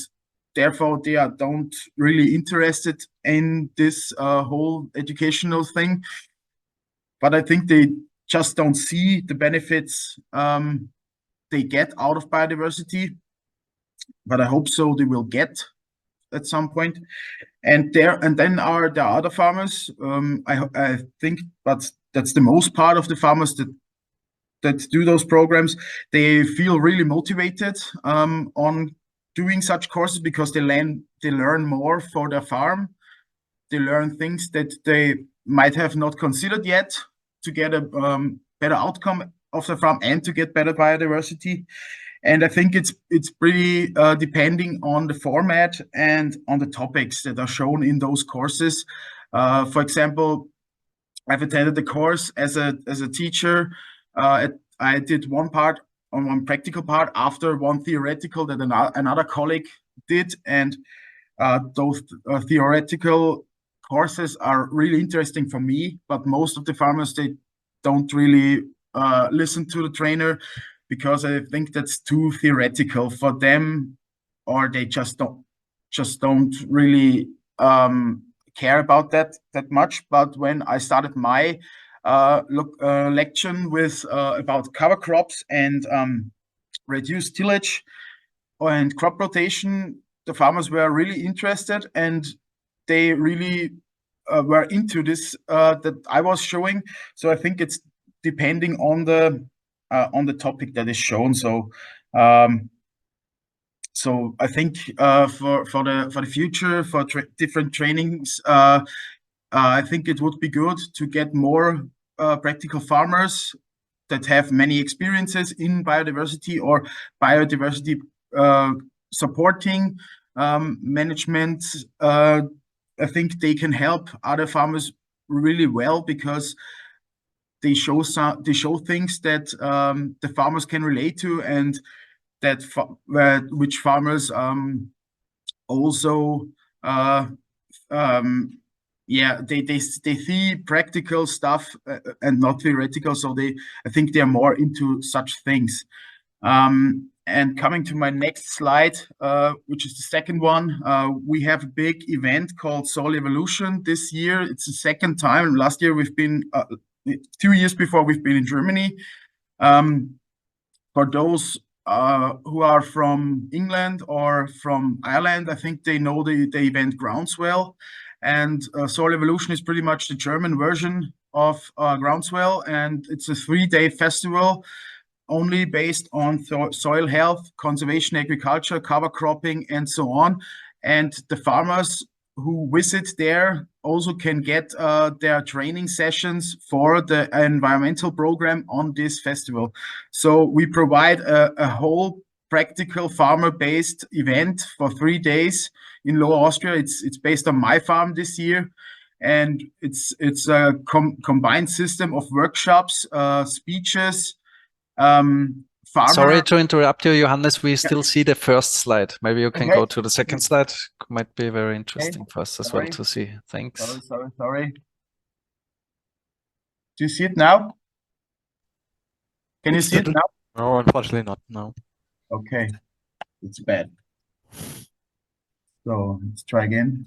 therefore they don't really interested in this whole educational thing. But I think they just don't see the benefits they get out of biodiversity. But I hope so they will get at some point. And then are the other farmers. I think, but that's the most part of the farmers that do those programs. They feel really motivated on doing such courses because they learn more for their farm. They learn things that they might have not considered yet to get a better outcome of the farm and to get better biodiversity. And I think it's pretty depending on the format and on the topics that are shown in those courses. For example, I've attended the course as a teacher. I did one practical part after one theoretical that another colleague did, and those theoretical courses are really interesting for me. But most of the farmers, they don't really listen to the trainer because I think that's too theoretical for them, or they just don't really care about that much. But when I started my lection with about cover crops and reduced tillage and crop rotation, the farmers were really interested, and they really were into this that I was showing. So I think it's depending on the topic that is shown. So so I think for the future, for different trainings, I think it would be good to get more practical farmers that have many experiences in biodiversity or biodiversity supporting management. I think they can help other farmers really well because they show things that the farmers can relate to, and that which farmers also they see practical stuff and not theoretical. So I think they are more into such things. And coming to my next slide, which is the second one, we have a big event called Soil Evolution this year. It's the second time. Last year we've been, 2 years before we've been in Germany. For those who are from England or from Ireland, I think they know the event Groundswell. And Soil Evolution is pretty much the German version of Groundswell, and it's a 3-day festival only based on soil health, conservation agriculture, cover cropping, and so on. And the farmers who visit there also can get their training sessions for the environmental program on this festival. So we provide a whole practical farmer-based event for 3 days in Lower Austria. It's based on my farm this year. And it's a combined system of workshops, speeches, Sorry to interrupt you, Johannes. We still see the first slide. Maybe you can go to the second slide. Might be very interesting for us as well to see. Thanks. Sorry. Do you see it now? Can you see it now? No, unfortunately not. No. Okay, it's bad. So let's try again.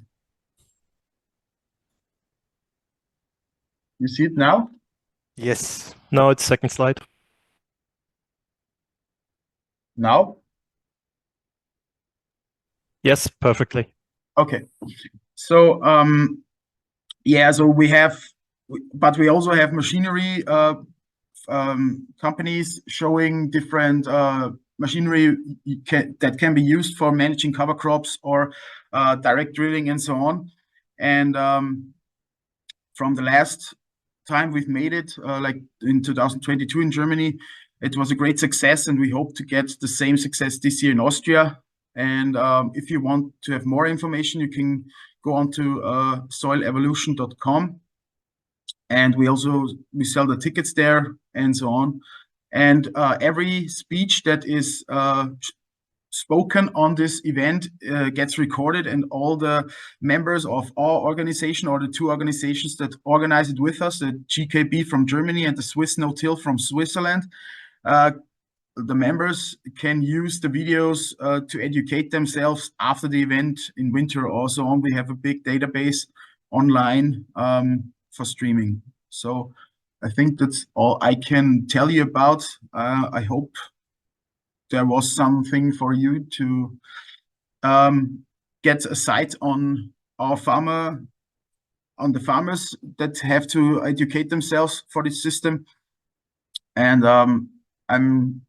You see it now? Yes. No, it's second slide. Now? Yes, perfectly. Okay. So yeah, so we have, but we also have machinery companies showing different machinery that can be used for managing cover crops or direct drilling and so on. And from the last time we've made it, like in 2022 in Germany, it was a great success, and we hope to get the same success this year in Austria. And if you want to have more information, you can go on to soilevolution.com. And we sell the tickets there and so on. And every speech that is spoken on this event gets recorded, and all the members of our organization, or the 2 organizations that organize it with us, the GKB from Germany and the Swiss No-Till from Switzerland, the members can use the videos to educate themselves after the event in winter or so on. We have a big database online for streaming. So I think that's all I can tell you about. I hope there was something for you to get a sight on our the farmers that have to educate themselves for this system. And I'm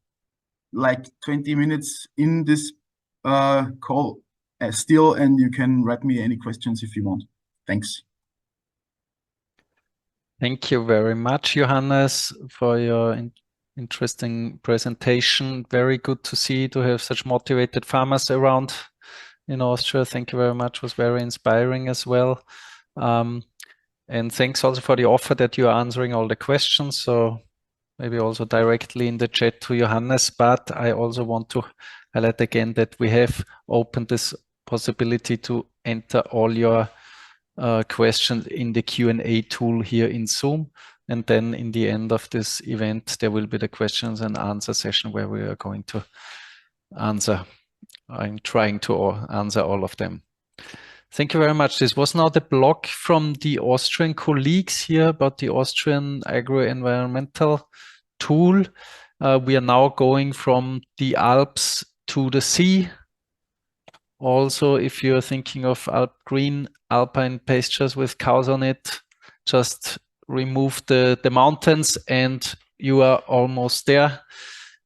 like 20 minutes in this call still, and you can write me any questions if you want. Thanks. Thank you very much, Johannes, for your interesting presentation. Very good to see, to have such motivated farmers around in Austria. Thank you very much. It was very inspiring as well. And thanks also for the offer that you are answering all the questions. So maybe also directly in the chat to Johannes, but I also want to highlight again that we have opened this possibility to enter all your questions in the Q&A tool here in Zoom. And then in the end of this event, there will be the questions and answer session where we are going to answer. I'm trying to answer all of them. Thank you very much. This was now the blog from the Austrian colleagues here about the Austrian agro-environmental tool. We are now going from the Alps to the sea. Also, if you're thinking of green alpine pastures with cows on it, just remove the mountains and you are almost there.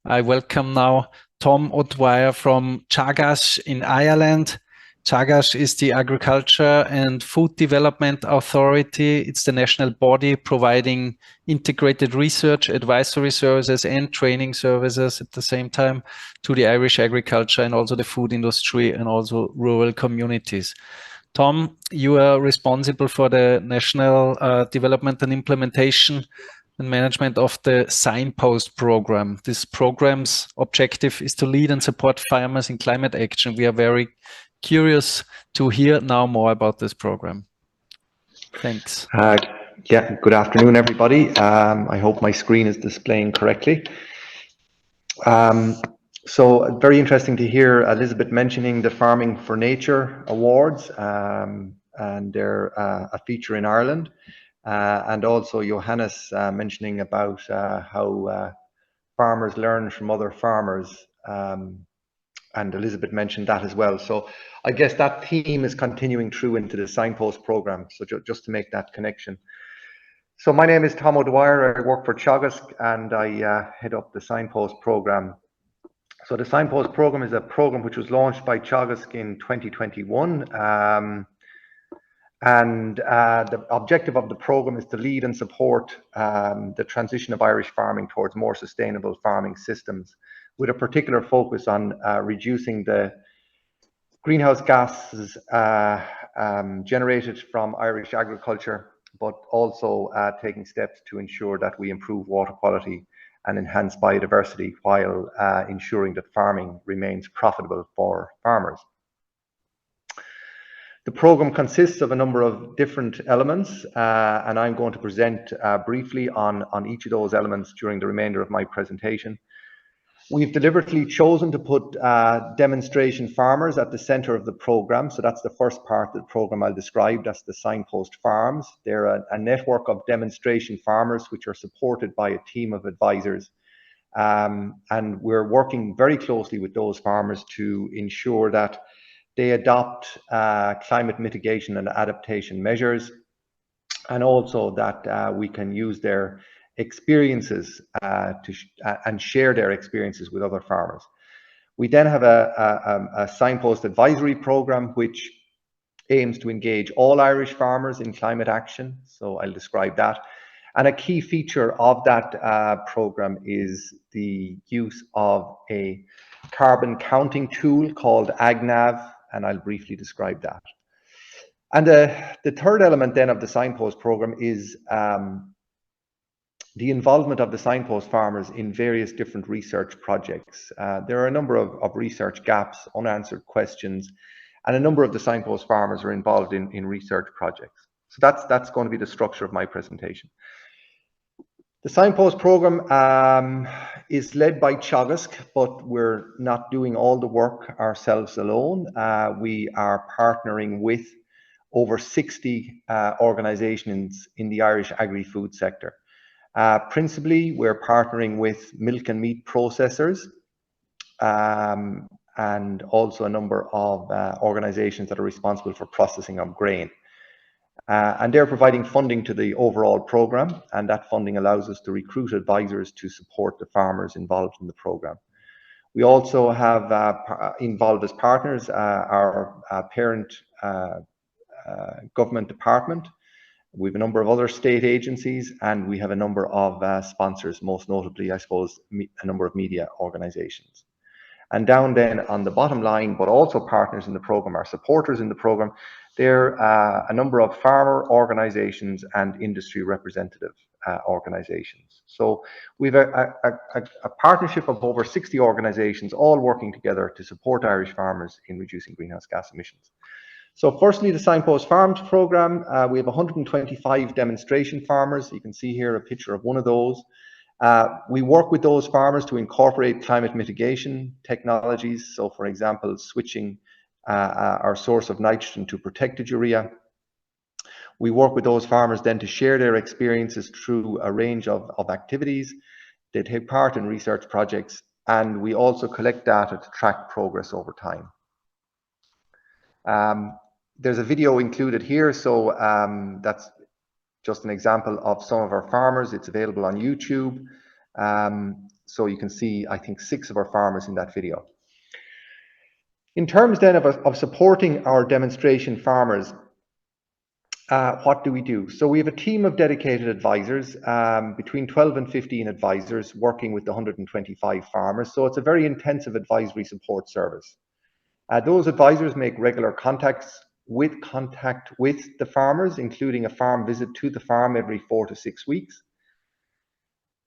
I welcome now Tom O'Dwyer from Teagasc in Ireland. Teagasc is the Agriculture and Food Development Authority. It's the national body providing integrated research, advisory services and training services at the same time to the Irish agriculture and also the food industry and also rural communities. Tom, you are responsible for the national development and implementation and management of the Signpost program. This program's objective is to lead and support farmers in climate action. We are very curious to hear now more about this program. Thanks. Yeah, good afternoon, everybody. I hope my screen is displaying correctly. So very interesting to hear Elizabeth mentioning the Farming for Nature Awards, and they're a feature in Ireland, and also Johannes mentioning about how farmers learn from other farmers, and Elizabeth mentioned that as well. So I guess that theme is continuing through into the Signpost program. So just to make that connection. So my name is Tom O'Dwyer. I work for Teagasc, and I head up the Signpost program. So the Signpost program is a program which was launched by Teagasc in 2021. And the objective of the program is to lead and support the transition of Irish farming towards more sustainable farming systems, with a particular focus on reducing the greenhouse gases generated from Irish agriculture, but also taking steps to ensure that we improve water quality and enhance biodiversity while ensuring that farming remains profitable for farmers. The program consists of a number of different elements, and I'm going to present briefly on each of those elements during the remainder of my presentation. We've deliberately chosen to put demonstration farmers at the center of the program. So that's the first part of the program I'll describe. That's the Signpost Farms. They're a network of demonstration farmers which are supported by a team of advisors. And we're working very closely with those farmers to ensure that they adopt climate mitigation and adaptation measures, and also that we can use their experiences and share their experiences with other farmers. We then have a Signpost advisory program which aims to engage all Irish farmers in climate action. So I'll describe that. And a key feature of that program is the use of a carbon counting tool called AgNav, and I'll briefly describe that. And the third element then of the Signpost program is the involvement of the Signpost farmers in various different research projects. There are a number of research gaps, unanswered questions, and a number of the Signpost farmers are involved in research projects. So that's going to be the structure of my presentation. The Signpost program is led by Teagasc, but we're not doing all the work ourselves alone. We are partnering with over 60 organizations in the Irish agri-food sector. Principally, we're partnering with milk and meat processors, and also a number of organizations that are responsible for processing of grain. And they're providing funding to the overall program, and that funding allows us to recruit advisors to support the farmers involved in the program. We also have involved as partners our parent government department. We have a number of other state agencies, and we have a number of sponsors, most notably, I suppose, a number of media organizations. And down then on the bottom line, but also partners in the program, our supporters in the program, there are a number of farmer organizations and industry representative organizations. So we have a partnership of over 60 organizations all working together to support Irish farmers in reducing greenhouse gas emissions. So firstly, the Signpost Farms program, we have 125 demonstration farmers. You can see here a picture of one of those. We work with those farmers to incorporate climate mitigation technologies. So for example, switching our source of nitrogen to protected urea. We work with those farmers then to share their experiences through a range of activities. They take part in research projects, and we also collect data to track progress over time. There's a video included here, so that's just an example of some of our farmers. It's available on YouTube. So you can see, I think, 6 of our farmers in that video. In terms then of supporting our demonstration farmers, what do we do? So we have a team of dedicated advisors, between 12 and 15 advisors working with the 125 farmers. So it's a very intensive advisory support service. Those advisors make regular contact with the farmers, including a farm visit to the farm every 4 to 6 weeks.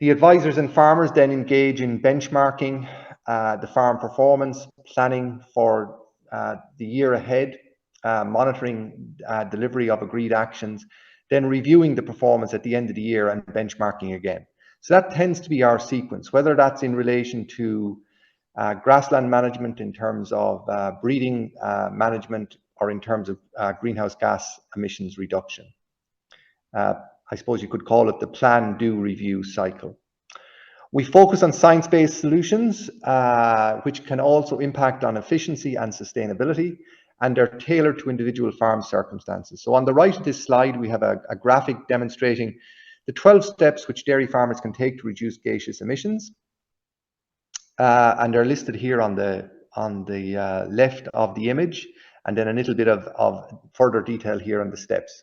The advisors and farmers then engage in benchmarking the farm performance, planning for the year ahead, monitoring delivery of agreed actions, then reviewing the performance at the end of the year and benchmarking again. So that tends to be our sequence, whether that's in relation to grassland management in terms of breeding management, or in terms of greenhouse gas emissions reduction. I suppose you could call it the plan, do, review cycle. We focus on science-based solutions, which can also impact on efficiency and sustainability, and they're tailored to individual farm circumstances. So on the right of this slide, we have a graphic demonstrating the 12 steps which dairy farmers can take to reduce gaseous emissions. And they're listed here on the left of the image, and then a little bit of further detail here on the steps.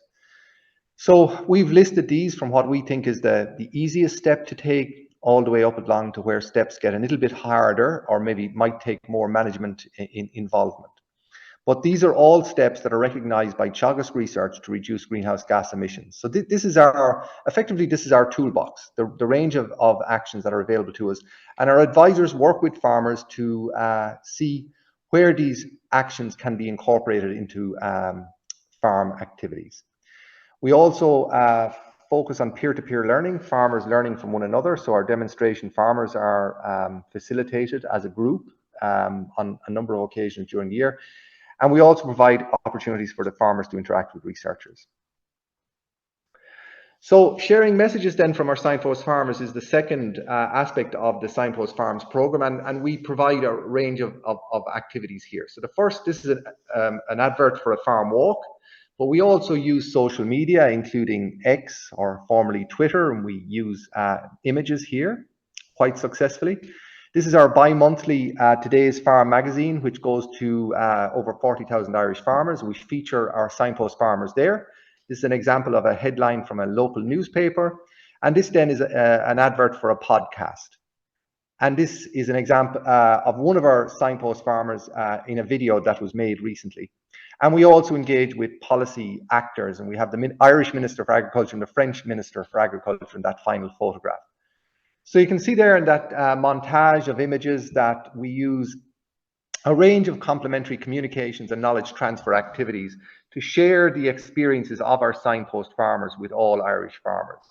So we've listed these from what we think is the easiest step to take, all the way up along to where steps get a little bit harder, or maybe might take more management involvement. But these are all steps that are recognized by Teagasc research to reduce greenhouse gas emissions. So this is effectively our toolbox, the range of actions that are available to us. And our advisors work with farmers to see where these actions can be incorporated into farm activities. We also focus on peer-to-peer learning, farmers learning from one another. So our demonstration farmers are facilitated as a group on a number of occasions during the year. And we also provide opportunities for the farmers to interact with researchers. So sharing messages then from our signpost farmers is the second aspect of the Signpost Farms program, and we provide a range of activities here. So the first, this is an advert for a farm walk, but we also use social media, including X, or formerly Twitter, and we use images here quite successfully. This is our bi-monthly Today's Farm magazine, which goes to over 40,000 Irish farmers. We feature our signpost farmers there. This is an example of a headline from a local newspaper. And this then is an advert for a podcast. And this is an example of one of our signpost farmers in a video that was made recently. And we also engage with policy actors. And we have the Irish Minister for Agriculture and the French Minister for Agriculture in that final photograph. So you can see there in that montage of images that we use a range of complementary communications and knowledge transfer activities to share the experiences of our signpost farmers with all Irish farmers.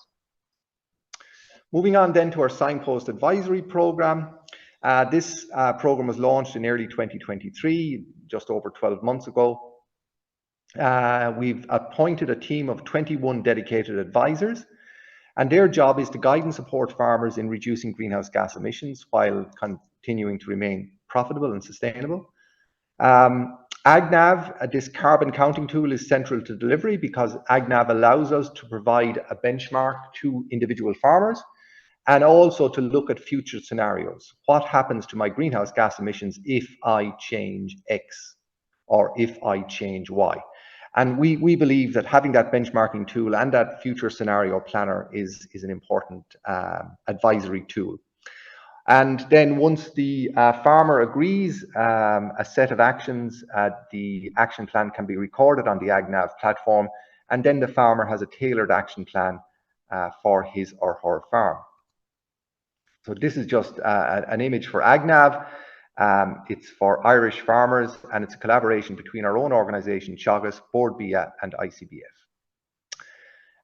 Moving on then to our signpost advisory program. This program was launched in early 2023, just over 12 months ago. We've appointed a team of 21 dedicated advisors, and their job is to guide and support farmers in reducing greenhouse gas emissions while continuing to remain profitable and sustainable. AgNav, this carbon counting tool, is central to delivery because AgNav allows us to provide a benchmark to individual farmers and also to look at future scenarios. What happens to my greenhouse gas emissions if I change X or if I change Y? And we believe that having that benchmarking tool and that future scenario planner is an important advisory tool. And then once the farmer agrees a set of actions, the action plan can be recorded on the AgNav platform, and then the farmer has a tailored action plan for his or her farm. So this is just an image for AgNav. It's for Irish farmers, and it's a collaboration between our own organisation, Teagasc, Board Bia and ICBF.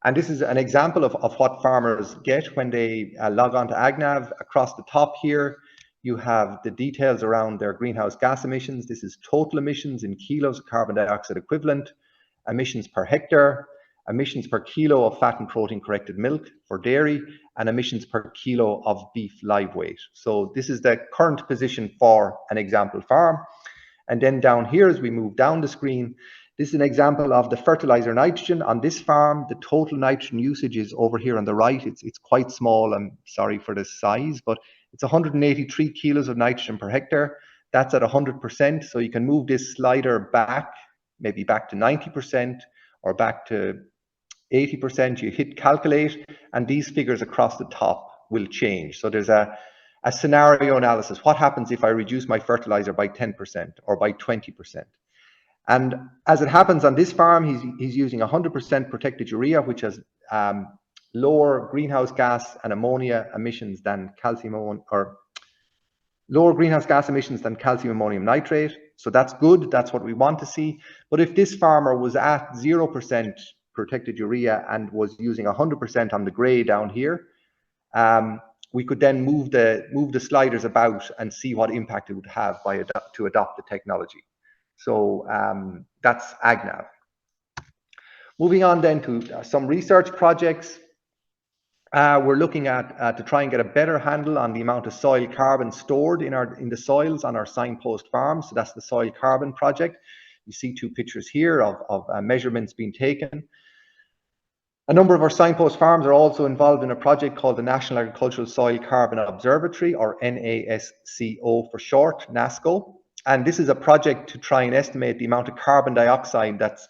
And this is an example of what farmers get when they log on to AgNav. Across the top here, you have the details around their greenhouse gas emissions. This is total emissions in kilos of carbon dioxide equivalent, emissions per hectare, emissions per kilo of fat and protein corrected milk for dairy, and emissions per kilo of beef live weight. So this is the current position for an example farm. And then down here, as we move down the screen, this is an example of the fertilizer nitrogen on this farm. The total nitrogen usage is over here on the right. It's quite small. I'm sorry for the size, but it's 183 kilos of nitrogen per hectare. That's at 100%. So you can move this slider back, maybe back to 90% or back to 80%. You hit calculate, and these figures across the top will change. So there's a scenario analysis. What happens if I reduce my fertilizer by 10% or by 20%? And as it happens on this farm, he's using 100% protected urea, which has lower greenhouse gas and ammonia emissions than calcium ammonium nitrate. So that's good. That's what we want to see. But if this farmer was at 0% protected urea and was using 100% on the gray down here, we could then move the sliders about and see what impact it would have to adopt the technology. So that's AGNAV. Moving on then to some research projects. We're looking at to try and get a better handle on the amount of soil carbon stored in the soils on our signpost farms. So that's the soil carbon project. You see two pictures here of measurements being taken. A number of our signpost farms are also involved in a project called the National Agricultural Soil Carbon Observatory, or NASCO for short, NASCO. And this is a project to try and estimate the amount of carbon dioxide that's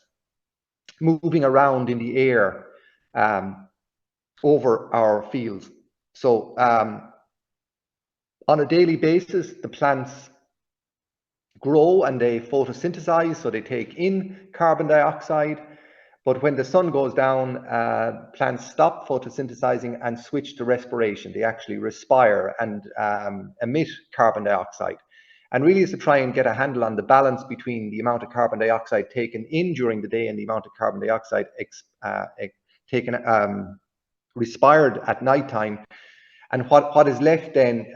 moving around in the air over our fields. So on a daily basis, the plants grow and they photosynthesize, so they take in carbon dioxide. But when the sun goes down, plants stop photosynthesizing and switch to respiration. They actually respire and emit carbon dioxide. And really is to try and get a handle on the balance between the amount of carbon dioxide taken in during the day and the amount of carbon dioxide respired at nighttime. And what is left then,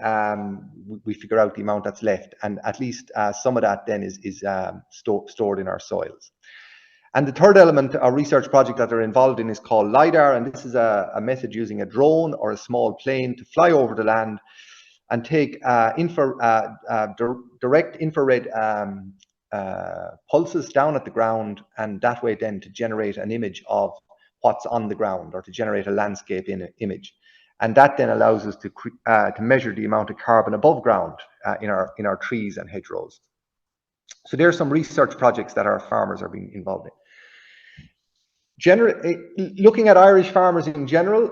we figure out the amount that's left. And at least some of that then is stored in our soils. And the third element, our research project that they're involved in, is called LiDAR. And this is a method using a drone or a small plane to fly over the land and take direct infrared pulses down at the ground, and that way then to generate an image of what's on the ground, or to generate a landscape image. And that then allows us to measure the amount of carbon above ground in our trees and hedgerows. So there are some research projects that our farmers are being involved in. Looking at Irish farmers in general,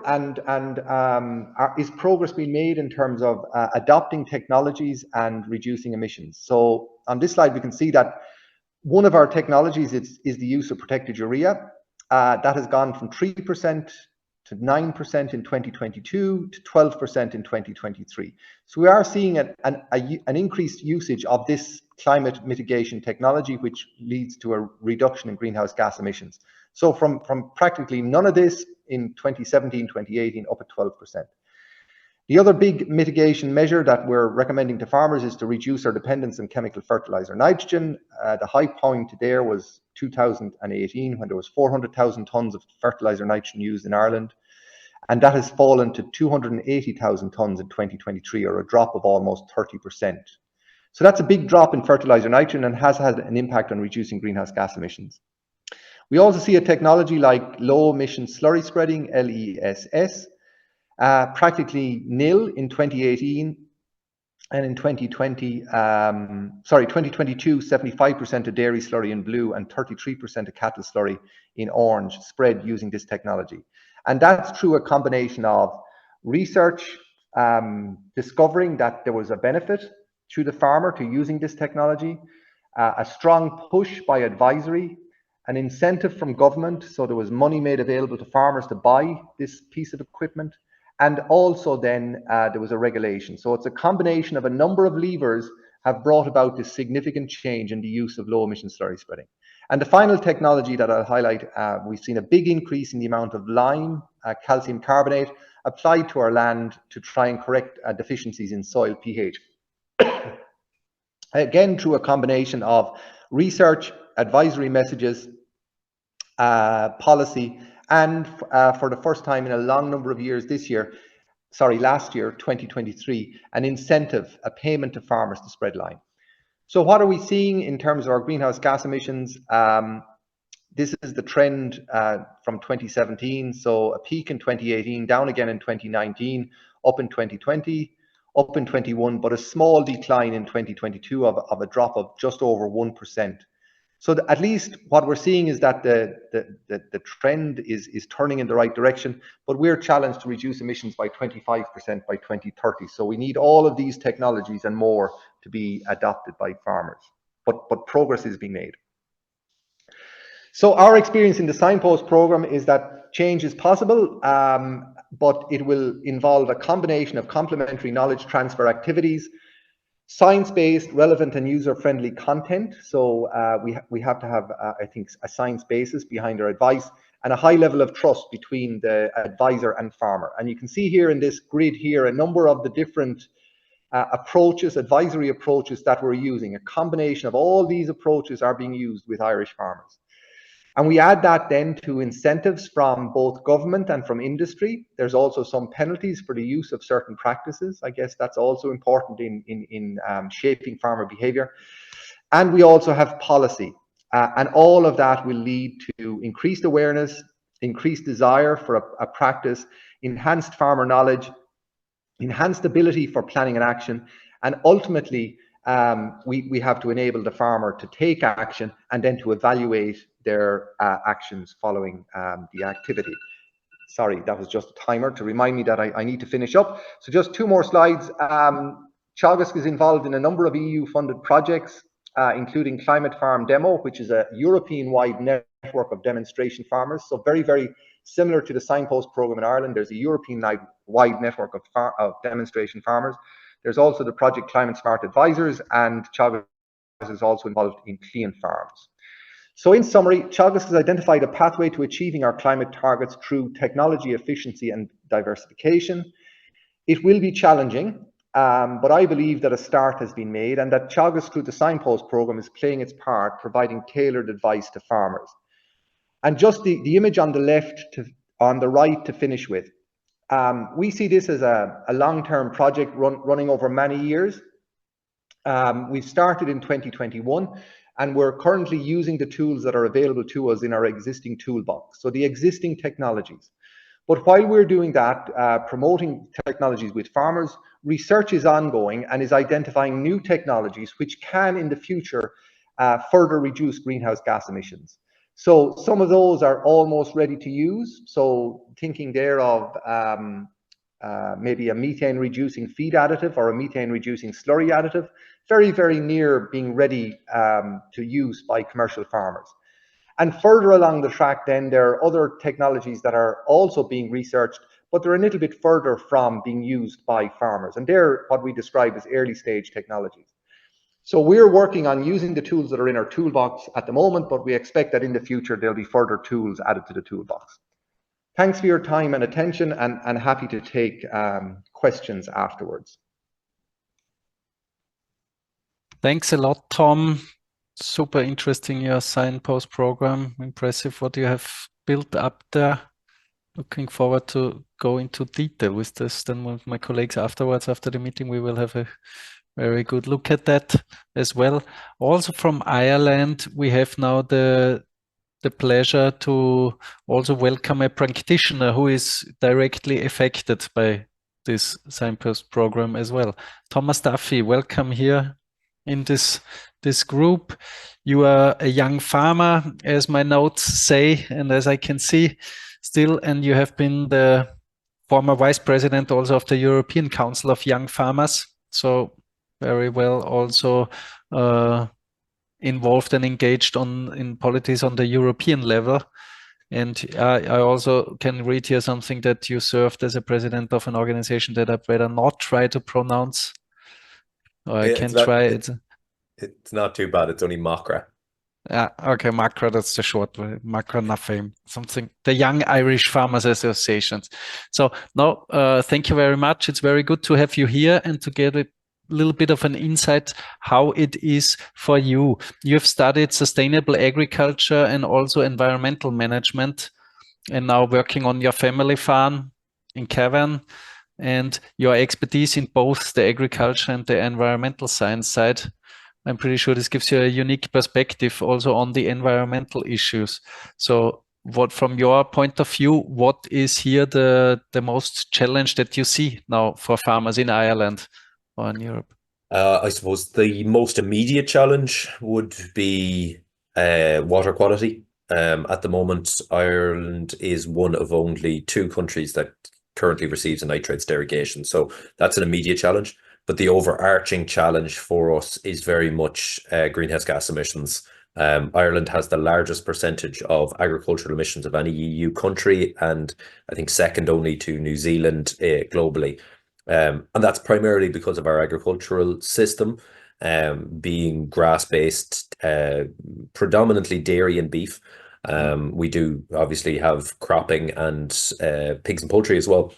is progress being made in terms of adopting technologies and reducing emissions? So on this slide, we can see that one of our technologies is the use of protected urea. That has gone from 3% to 9% in 2022 to 12% in 2023. So we are seeing an increased usage of this climate mitigation technology, which leads to a reduction in greenhouse gas emissions. So from practically none of this in 2017, 2018, up at 12%. The other big mitigation measure that we're recommending to farmers is to reduce our dependence on chemical fertilizer. Nitrogen, the high point there was 2018, when there was 400,000 tons of fertilizer nitrogen used in Ireland. And that has fallen to 280,000 tons in 2023, or a drop of almost 30%. So that's a big drop in fertilizer nitrogen and has had an impact on reducing greenhouse gas emissions. We also see a technology like low emission slurry spreading, LESS, practically nil in 2018, and in 2022, 75% of dairy slurry in blue and 33% of cattle slurry in orange spread using this technology. And that's through a combination of research, discovering that there was a benefit to the farmer to using this technology, a strong push by advisory, an incentive from government, so there was money made available to farmers to buy this piece of equipment, and also then there was a regulation. So it's a combination of a number of levers have brought about this significant change in the use of low emission slurry spreading. And the final technology that I'll highlight, we've seen a big increase in the amount of lime, calcium carbonate applied to our land to try and correct deficiencies in soil pH. Again, through a combination of research, advisory messages, policy, and for the first time in a long number of years last year, 2023, an incentive, a payment to farmers to spread lime. So what are we seeing in terms of our greenhouse gas emissions? This is the trend from 2017. So a peak in 2018, down again in 2019, up in 2020, up in 21, but a small decline in 2022 of a drop of just over 1%. So at least what we're seeing is that the trend is turning in the right direction, but we're challenged to reduce emissions by 25% by 2030. So we need all of these technologies and more to be adopted by farmers, but progress is being made. So our experience in the Signpost program is that change is possible, but it will involve a combination of complementary knowledge transfer activities, science-based, relevant and user-friendly content. So we have to have, I think, a science basis behind our advice, and a high level of trust between the advisor and farmer. And you can see here in this grid here a number of the different approaches, advisory approaches that we're using. A combination of all these approaches are being used with Irish farmers. And we add that then to incentives from both government and from industry. There's also some penalties for the use of certain practices. I guess that's also important in shaping farmer behavior. And we also have policy. And all of that will lead to increased awareness, increased desire for a practice, enhanced farmer knowledge, enhanced ability for planning and action, and ultimately we have to enable the farmer to take action and then to evaluate their actions following the activity. Sorry, that was just a timer to remind me that I need to finish up. So just 2 more slides. Teagasc is involved in a number of EU-funded projects, including Climate Farm Demo, which is a European-wide network of demonstration farmers. So very, very similar to the Signpost program in Ireland. There's a European-wide network of demonstration farmers. There's also the project Climate Smart Advisors, and Teagasc is also involved in Clean Farms. So in summary, Teagasc has identified a pathway to achieving our climate targets through technology efficiency and diversification. It will be challenging, but I believe that a start has been made and that Teagasc through the Signpost program is playing its part, providing tailored advice to farmers. And just the image on the left, on the right to finish with, we see this as a long-term project running over many years. We started in 2021 and we're currently using the tools that are available to us in our existing toolbox, so the existing technologies. But while we're doing that, promoting technologies with farmers, research is ongoing and is identifying new technologies which can in the future further reduce greenhouse gas emissions. So some of those are almost ready to use. So thinking there of maybe a methane reducing feed additive or a methane reducing slurry additive, very, very near being ready to use by commercial farmers. And further along the track then, there are other technologies that are also being researched, but they're a little bit further from being used by farmers. And they're what we describe as early stage technologies. So we're working on using the tools that are in our toolbox at the moment, but we expect that in the future, there'll be further tools added to the toolbox. Thanks for your time and attention, and happy to take questions afterwards. Thanks a lot, Tom. Super interesting, your Signpost program. Impressive what you have built up there. Looking forward to go into detail with this. Then with my colleagues afterwards, after the meeting, we will have a very good look at that as well. Also from Ireland, we have now the pleasure to also welcome a practitioner who is directly affected by this Signpost program as well. Thomas Duffy, welcome here in this group. You are a young farmer, as my notes say, and as I can see still, and you have been the former vice president also of the European Council of Young Farmers. So very well also involved and engaged in politics on the European level. And I also can read here something that you served as a president of an organization that I better not try to pronounce. Or I can try it. It's not too bad. It's only MACRA. Yeah, okay, MACRA, that's the short way. MACRA NAFEM, something, the Young Irish Farmers Associations. So no, thank you very much. It's very good to have you here and to get a little bit of an insight how it is for you. You have studied sustainable agriculture and also environmental management, and now working on your family farm in Cavan, and your expertise in both the agriculture and the environmental science side. I'm pretty sure this gives you a unique perspective also on the environmental issues. So what, from your point of view, what is here the most challenge that you see now for farmers in Ireland or in Europe? I suppose the most immediate challenge would be water quality. At the moment, Ireland is one of only 2 countries that currently receives a nitrates derogation. So that's an immediate challenge. But the overarching challenge for us is very much greenhouse gas emissions. Ireland has the largest percentage of agricultural emissions of any EU country, and I think second only to New Zealand globally. And that's primarily because of our agricultural system being grass-based, predominantly dairy and beef. We do obviously have cropping and pigs and poultry as well,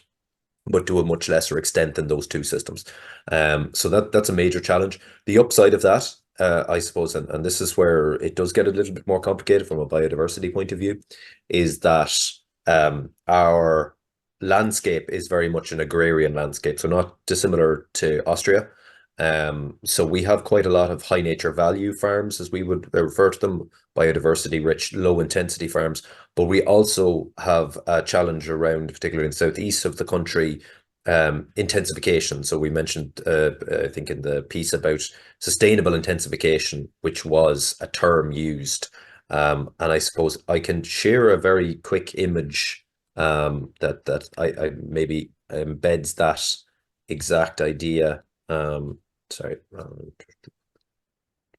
but to a much lesser extent than those two systems. So that's a major challenge. The upside of that, I suppose, and this is where it does get a little bit more complicated from a biodiversity point of view, is that our landscape is very much an agrarian landscape, so not dissimilar to Austria. So we have quite a lot of high nature value farms, as we would refer to them, biodiversity rich, low intensity farms. But we also have a challenge around, particularly in the southeast of the country, intensification. So we mentioned, I think in the piece about sustainable intensification, which was a term used. And I suppose I can share a very quick image that I maybe embeds that exact idea. Sorry,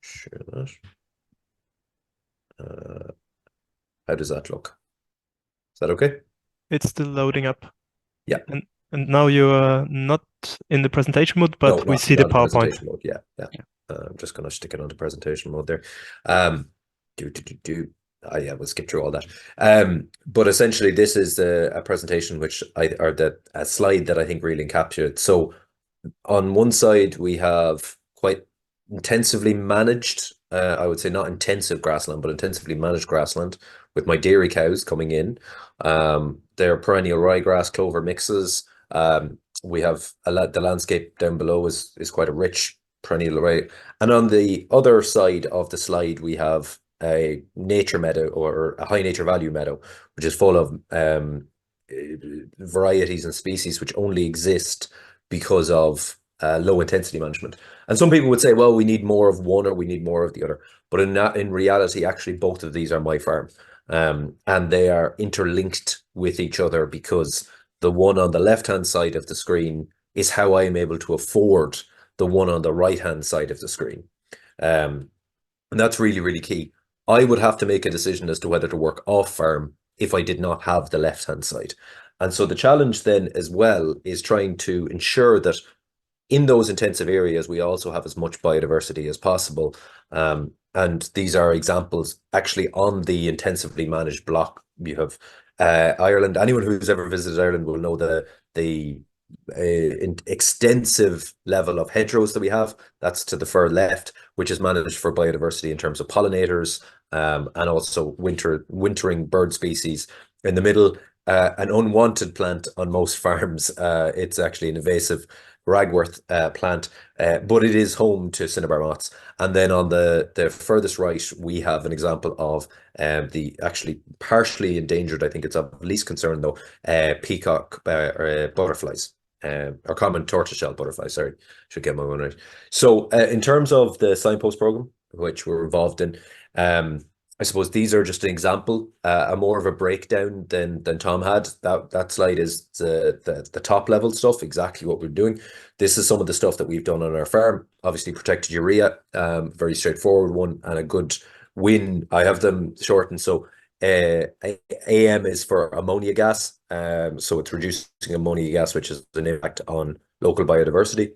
share that. How does that look? Is that okay? It's still loading up. Yeah. And now you're not in the presentation mode, but No, we see the not PowerPoint. presentation mode. Yeah. I'm just going to stick it onto presentation mode there. We'll skip through all that. But essentially, this is a presentation which a slide that I think really encapsulates. So on one side, we have quite intensively managed, I would say not intensive grassland, but intensively managed grassland with my dairy cows coming in. They're perennial ryegrass clover mixes. We have the landscape down below is quite a rich perennial rye. And on the other side of the slide, we have a nature meadow or a high nature value meadow, which is full of varieties and species which only exist because of low intensity management. And some people would say, well, we need more of one or we need more of the other. But in reality, actually, both of these are my farm. And they are interlinked with each other, because the one on the left-hand side of the screen is how I am able to afford the one on the right-hand side of the screen. And that's really, really key. I would have to make a decision as to whether to work off farm if I did not have the left-hand side. And so the challenge then as well is trying to ensure that in those intensive areas, we also have as much biodiversity as possible. And these are examples actually on the intensively managed block. You have Ireland. Anyone who's ever visited Ireland will know the extensive level of hedgerows that we have. That's to the far left, which is managed for biodiversity in terms of pollinators, and also wintering bird species. In the middle, an unwanted plant on most farms. It's actually an invasive ragworth plant, but it is home to cinnabar moths. And then on the furthest right, we have an example of the actually partially endangered, I think it's of least concern though, peacock butterflies, or common tortoiseshell butterflies, sorry, should get my one right. So in terms of the signpost program, which we're involved in, I suppose these are just an example, more of a breakdown than Tom had. That slide is the top level stuff, exactly what we're doing. This is some of the stuff that we've done on our farm. Obviously, protected urea, very straightforward one, and a good win. I have them shortened. So AM is for ammonia gas. So it's reducing ammonia gas, which has an impact on local biodiversity.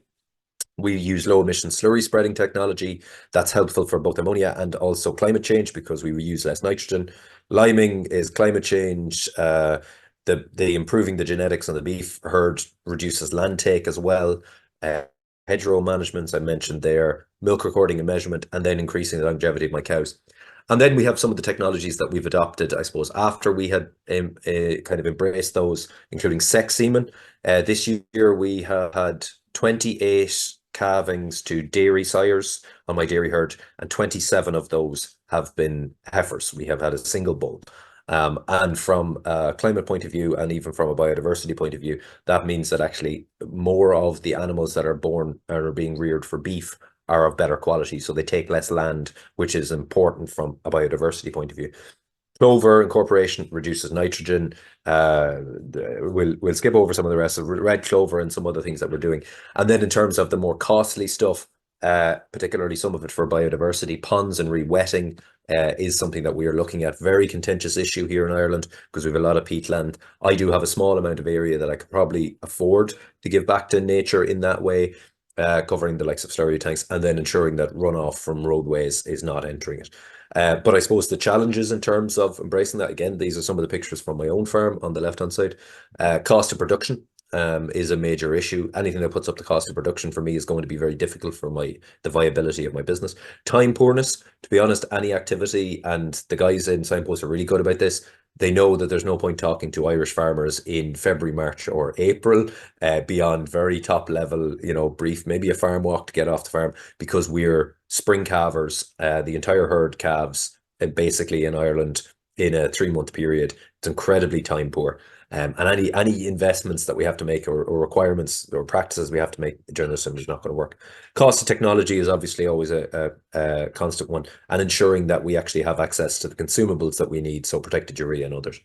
We use low emission slurry spreading technology. That's helpful for both ammonia and also climate change, because we use less nitrogen. Liming is climate change. The improving the genetics on the beef herd reduces land take as well. Hedgerow management, I mentioned there, milk recording and measurement, and then increasing the longevity of my cows. And then we have some of the technologies that we've adopted, I suppose, after we had kind of embraced those, including sex semen. This year we have had 28 calvings to dairy sires on my dairy herd, and 27 of those have been heifers. We have had a single bull. And from a climate point of view, and even from a biodiversity point of view, that means that actually more of the animals that are born or are being reared for beef are of better quality, so they take less land, which is important from a biodiversity point of view. Clover incorporation reduces nitrogen. We'll skip over some of the rest of red clover and some other things that we're doing. And then in terms of the more costly stuff, particularly some of it for biodiversity, ponds and re-wetting is something that we are looking at. Very contentious issue here in Ireland, because we have a lot of peatland. I do have a small amount of area that I could probably afford to give back to nature in that way, covering the likes of slurry tanks, and then ensuring that runoff from roadways is not entering it. But I suppose the challenges in terms of embracing that, again, these are some of the pictures from my own farm on the left-hand side. Cost of production is a major issue. Anything that puts up the cost of production for me is going to be very difficult for the viability of my business. Time poorness, to be honest, any activity, and the guys in Signpost are really good about this. They know that there's no point talking to Irish farmers in February, March, or April beyond very top level, brief, maybe a farm walk to get off the farm, because we're spring calvers, the entire herd calves basically in Ireland in a 3-month period. It's incredibly time poor. And any investments that we have to make or requirements or practices we have to make during this time is not going to work. Cost of technology is obviously always a constant one, and ensuring that we actually have access to the consumables that we need, so protected urea and others.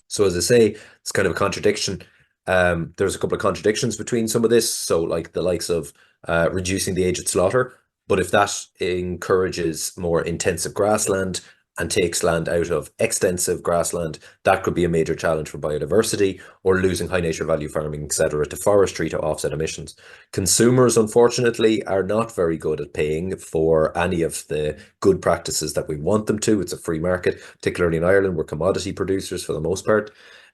So as I say, it's kind of a contradiction. There's a couple of contradictions between some of this. So like the likes of reducing the age at slaughter, but if that encourages more intensive grassland and takes land out of extensive grassland, that could be a major challenge for biodiversity, or losing high nature value farming, etc., to forestry to offset emissions. Consumers, unfortunately, are not very good at paying for any of the good practices that we want them to. It's a free market, particularly in Ireland. We're commodity producers for the most part.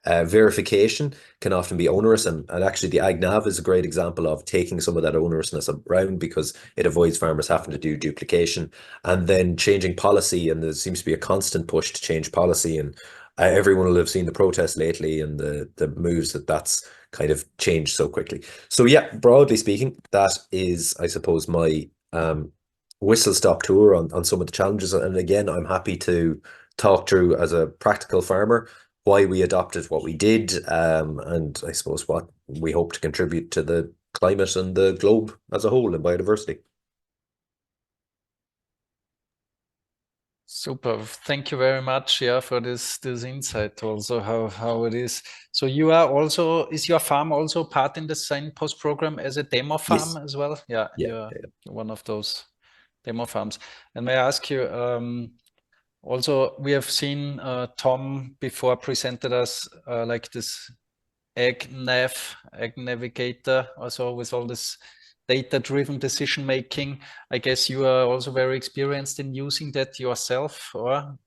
Verification can often be onerous, and actually the AgNav is a great example of taking some of that onerousness around, because it avoids farmers having to do duplication. And then changing policy, and there seems to be a constant push to change policy, and everyone will have seen the protests lately and the moves that's kind of changed so quickly. So yeah, broadly speaking, that is, I suppose, my whistle-stop tour on some of the challenges. And again, I'm happy to talk through, as a practical farmer, why we adopted what we did, and I suppose what we hope to contribute to the climate and the globe as a whole and biodiversity. Super. Thank you very much, for this insight also, how it is. So you are also, is your farm also part in the Signpost program as a demo farm as well? Yeah, you're one of those demo farms. And may I ask you, also, we have seen Tom before presented us like this Ag Navigator, also with all this data-driven decision making. I guess you are also very experienced in using that yourself, or?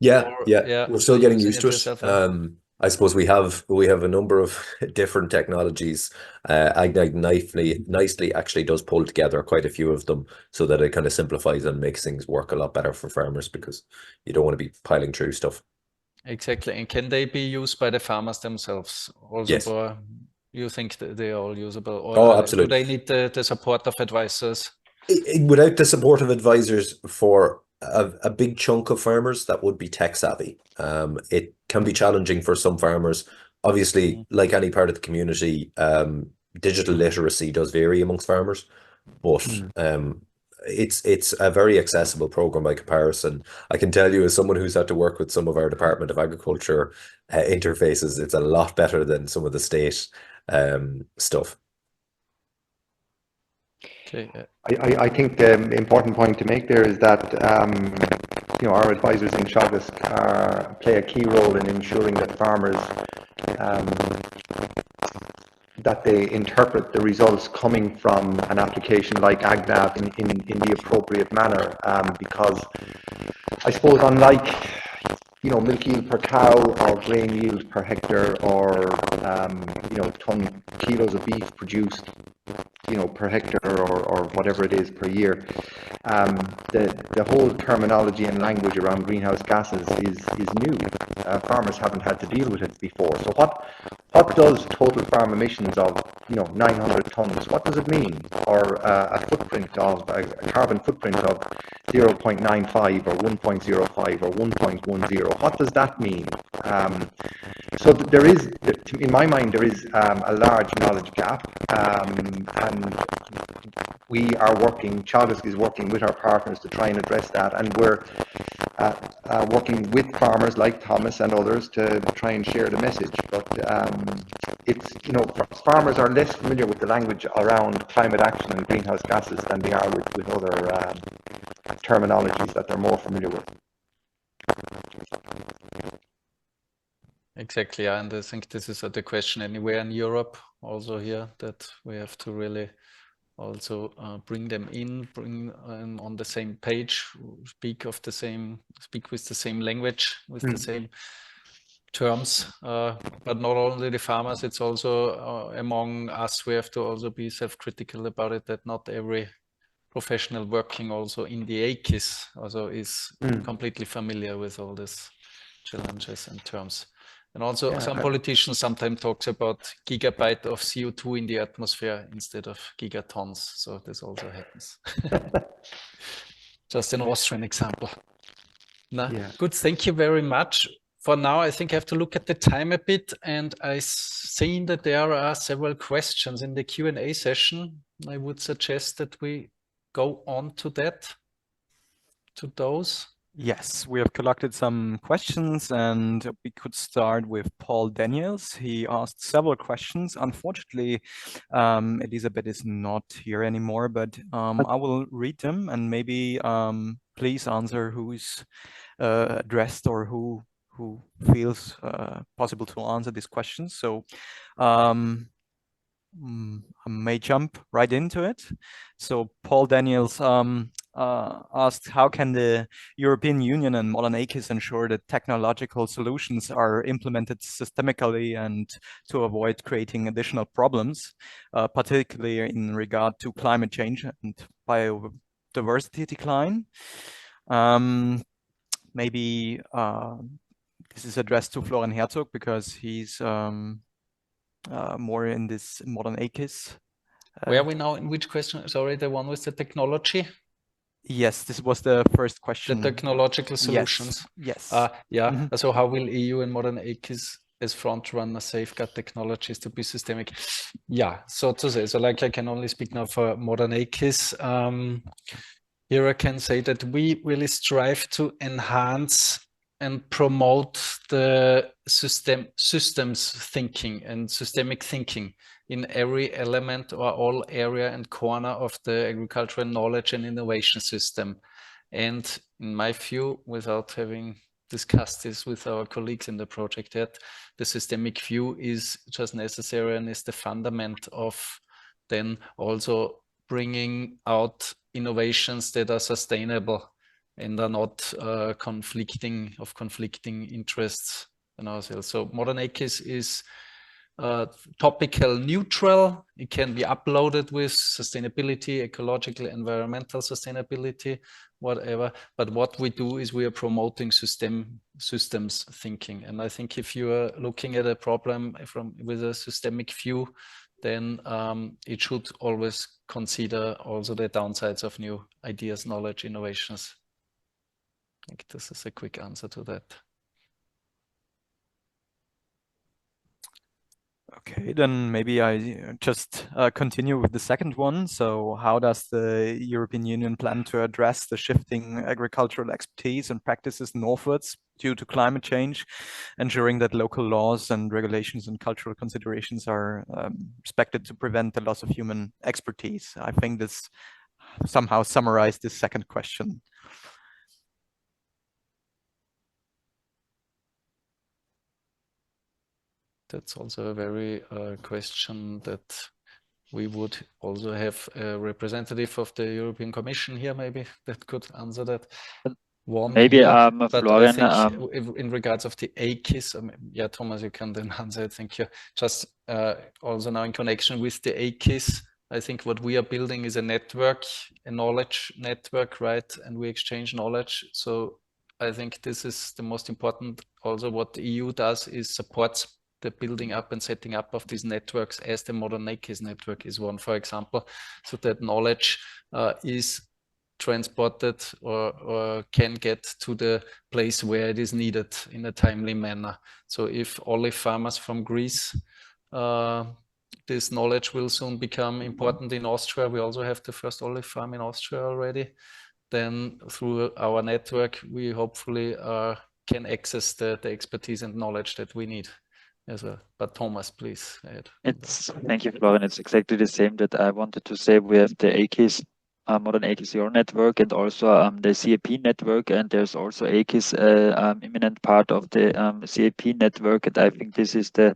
Yeah, we're still getting used to it. Yourself, I suppose we have a number of different technologies. AgNav nicely actually does pull together quite a few of them, so that it kind of simplifies and makes things work a lot better for farmers, because you don't want to be piling through stuff. Exactly. And can they be used by the farmers themselves also? Yes. For, you think that they are all usable, or absolutely. do they need the support of advisors? Without the support of advisors, for a big chunk of farmers, that would be tech savvy. It can be challenging for some farmers. Obviously, like any part of the community, digital literacy does vary amongst farmers, but it's a very accessible program by comparison. I can tell you, as someone who's had to work with some of our Department of Agriculture interfaces, it's a lot better than some of the state stuff. Okay. I think the important point to make there is that our advisors in Teagasc play a key role in ensuring that farmers that they interpret the results coming from an application like AgNav in the appropriate manner, because I suppose, unlike milk yield per cow or grain yield per hectare, or kilos of beef produced per hectare, or whatever it is per year, the whole terminology and language around greenhouse gases is new. Farmers haven't had to deal with it before. So what does total farm emissions of 900 tons, what does it mean? Or a carbon footprint of 0.95 or 1.05 or 1.10, what does that mean? So there is, in my mind, there is a large knowledge gap, and we are working, Teagasc is working with our partners to try and address that, and we're working with farmers like Thomas and others to try and share the message. But it's, farmers are less familiar with the language around climate action and greenhouse gases than they are with other terminologies that they're more familiar with. Exactly, and I think this is the question anywhere in Europe also here, that we have to really also bring them in, bring on the same page, speak with the same language, with the same terms, but not only the farmers, it's also among us, we have to also be self-critical about it, that not every professional working also in the AKIS also is completely familiar with all these challenges and terms. And also some politicians sometimes talks about gigabyte of CO2 in the atmosphere instead of gigatons. So this also happens. Just an Austrian example. Good, thank you very much. For now, I think I have to look at the time a bit, and I've seen that there are several questions in the Q&A session. I would suggest that we go on to those. Yes, we have collected some questions, and we could start with Paul Daniels. He asked several questions. Unfortunately, Elisabeth is not here anymore, but I will read them, and maybe please answer who is addressed or who feels possible to answer these questions. So I may jump right into it. So Paul Daniels asked, how can the European Union and modernAKIS ensure that technological solutions are implemented systemically and to avoid creating additional problems, particularly in regard to climate change and biodiversity decline? Maybe this is addressed to Florian Herzog because he's more in this modernAKIS. Where are we now? In which question? Sorry, the one with the technology? Yes, this was the first question. The technological solutions. Yes. So how will EU and modernAKIS as front runner safeguard technologies to be systemic? Yeah, so to say, so like I can only speak now for modernAKIS. Here I can say that we really strive to enhance and promote the systems thinking and systemic thinking in every element or all area and corner of the agricultural knowledge and innovation system. And in my view, without having discussed this with our colleagues in the project yet, the systemic view is just necessary and is the fundament of then also bringing out innovations that are sustainable and are not conflicting interests in ourselves. So modernAKIS is topical neutral. It can be uploaded with sustainability, ecological, environmental sustainability, whatever. But what we do is we are promoting systems thinking. And I think if you are looking at a problem with a systemic view, then it should always consider also the downsides of new ideas, knowledge, innovations. I think this is a quick answer to that. Okay, then maybe I just continue with the second one. So how does the European Union plan to address the shifting agricultural expertise and practices northwards due to climate change, ensuring that local laws and regulations and cultural considerations are respected to prevent the loss of human expertise? I think this somehow summarized this second question. That's also a very question that we would also have a representative of the European Commission here, maybe that could answer that. One maybe here, but Florian, I think in regards of the AKIS, yeah, Thomas, you can then answer it. Thank you. Just also now in connection with the AKIS, I think what we are building is a network, a knowledge network, right? And we exchange knowledge. So I think this is the most important. Also, what the EU does is supports the building up and setting up of these networks, as the modernAKIS network is one, for example, so that knowledge is transported or can get to the place where it is needed in a timely manner. So if olive farmers from Greece, this knowledge will soon become important in Austria. We also have the first olive farm in Austria already. Then through our network, we hopefully can access the expertise and knowledge that we need. But Thomas, please add. Thank you, Florian. It's exactly the same that I wanted to say. We have the AKIS, modernAKIS Your network, and also the CAP network, and there's also AKIS, imminent part of the CAP network. And I think this is the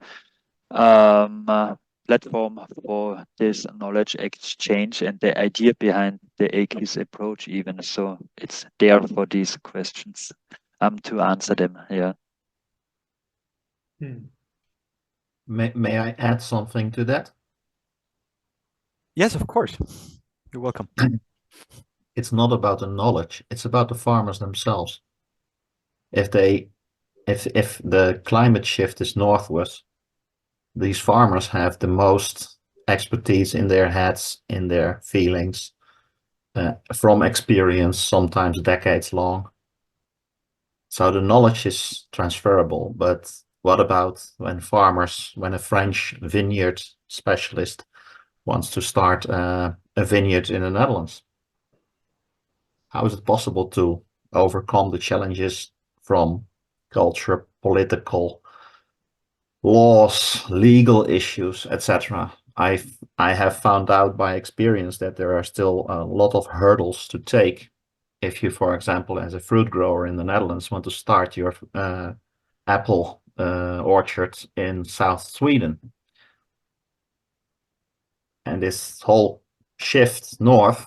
platform for this knowledge exchange and the idea behind the AKIS approach even. So it's there for these questions to answer them. Yeah. May I add something to that? Yes, of course. You're welcome. It's not about the knowledge, it's about the farmers themselves. If the climate shift is northwards, these farmers have the most expertise in their heads, in their feelings, from experience, sometimes decades long. So the knowledge is transferable, but what about when a French vineyard specialist wants to start a vineyard in the Netherlands? How is it possible to overcome the challenges from culture, political laws, legal issues, etc.? I have found out by experience that there are still a lot of hurdles to take if you, for example, as a fruit grower in the Netherlands, want to start your apple orchard in South Sweden. And this whole shift north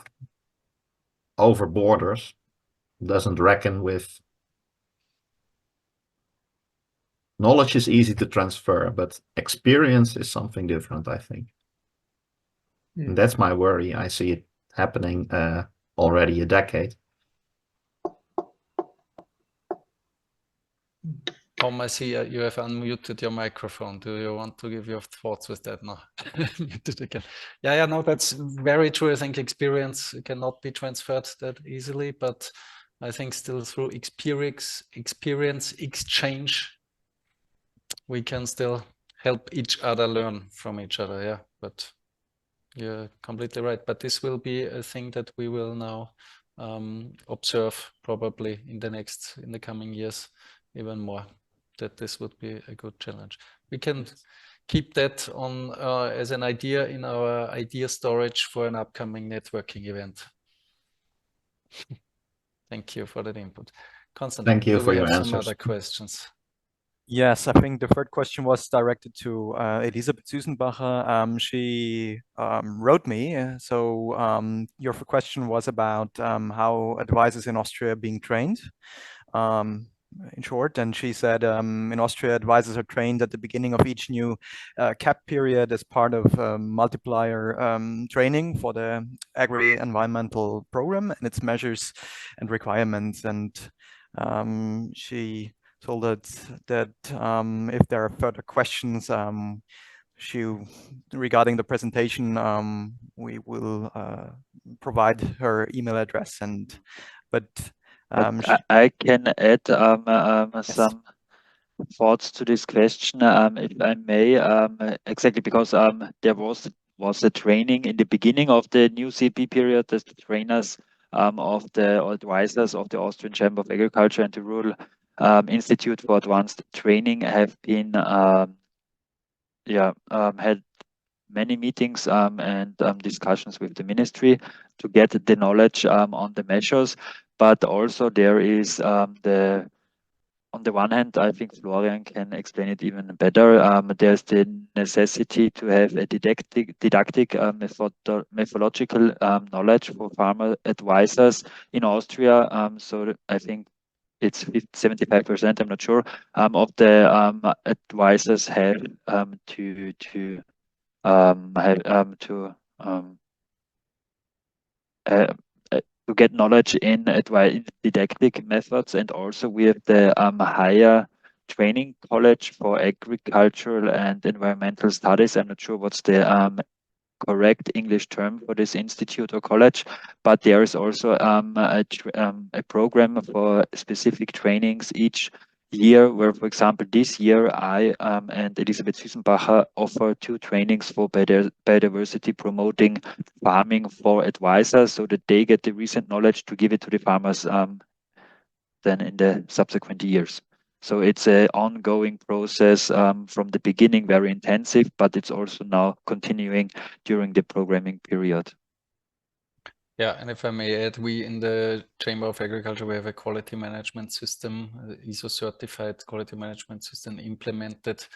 over borders doesn't reckon with knowledge. Is easy to transfer, but experience is something different, I think. And that's my worry. I see it happening already a decade. Tom, I see you have unmuted your microphone. Do you want to give your thoughts with that now? Muted again. Yeah, no, that's very true. I think experience cannot be transferred that easily, but I think still through experience exchange, we can still help each other learn from each other. Yeah, but you're completely right. But this will be a thing that we will now observe probably in the coming years even more. That this would be a good challenge. We can keep that on as an idea in our idea storage for an upcoming networking event. Thank you for that input. Constantine, thank you for your answers. Some other questions? Yes, I think the third question was directed to Elisabeth Süßenbacher. She wrote me. So your question was about how advisors in Austria are being trained. In short, and she said in Austria, advisors are trained at the beginning of each new CAP period as part of multiplier training for the agri-environmental program and its measures and requirements. And she told us that if there are further questions regarding the presentation, we will provide her email address. I can add Yes. some thoughts to this question, if I may, exactly because there was a training in the beginning of the new CP period. The trainers of the advisors of the Austrian Chamber of Agriculture and the Rural Institute for Advanced Training have been had many meetings and discussions with the ministry to get the knowledge on the measures. But also there is on the one hand, I think Florian can explain it even better. There's the necessity to have a didactic methodological knowledge for farmer advisors in Austria. So I think it's 75%, I'm not sure, of the advisors have to get knowledge in didactic methods, and also we have the higher training college for agricultural and environmental studies. I'm not sure what's the correct English term for this institute or college, but there is also a program for specific trainings each year, where, for example, this year I and Elisabeth Süßenbacher offer 2 trainings for biodiversity promoting farming for advisors, so that they get the recent knowledge to give it to the farmers then in the subsequent years. So it's an ongoing process from the beginning, very intensive, but it's also now continuing during the programming period. Yeah, and if I may add, we in the Chamber of Agriculture, we have a quality management system, ISO certified quality management system implemented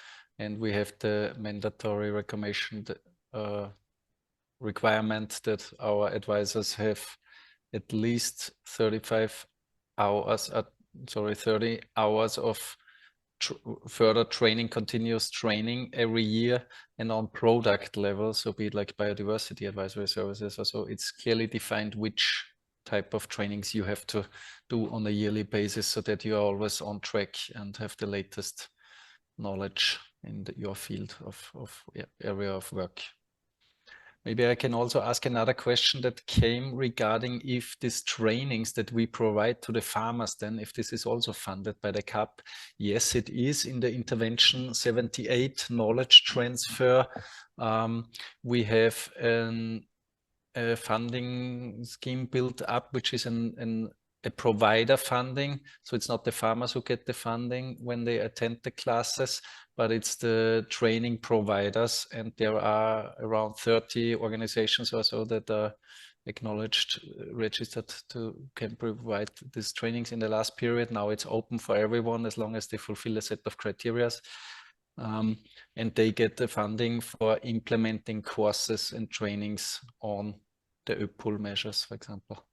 and we have the mandatory requirement that our advisors have at least 35 hours, 30 hours of further training, continuous training every year, and on product level, so be it like biodiversity advisory services, also it's clearly defined which type of trainings you have to do on a yearly basis so that you are always on track and have the latest knowledge in your field of area of work. Maybe I can also ask another question that came regarding if these trainings that we provide to the farmers, then if this is also funded by the CAP. Yes, it is in the intervention 78 knowledge transfer. We have a funding scheme built up, which is a provider funding. So it's not the farmers who get the funding when they attend the classes, but it's the training providers. And there are around 30 organizations or so that are acknowledged, registered can provide these trainings in the last period. Now it's open for everyone as long as they fulfill a set of criteria. And they get the funding for implementing courses and trainings on the ÖPUL measures, for example.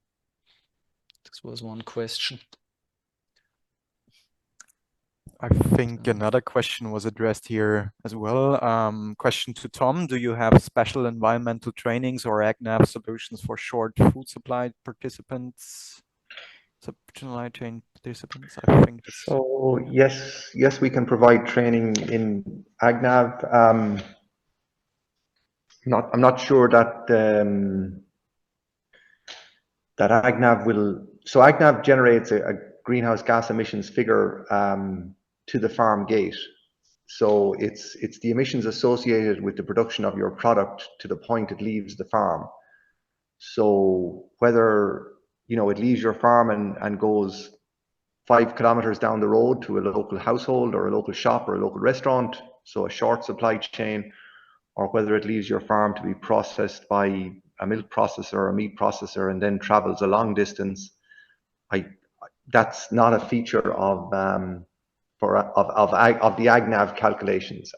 This was one question. I think another question was addressed here as well. Question to Tom: do you have special environmental trainings or AgNav solutions for short food supply participants? Supply chain participants, I think. So yes, we can provide training in AgNav. I'm not sure that that AgNav will. So AgNav generates a greenhouse gas emissions figure to the farm gate. So it's the emissions associated with the production of your product to the point it leaves the farm. So whether it leaves your farm and goes 5 kilometers down the road to a local household or a local shop or a local restaurant, so a short supply chain, or whether it leaves your farm to be processed by a milk processor or a meat processor and then travels a long distance, that's not a feature of the AgNav calculations.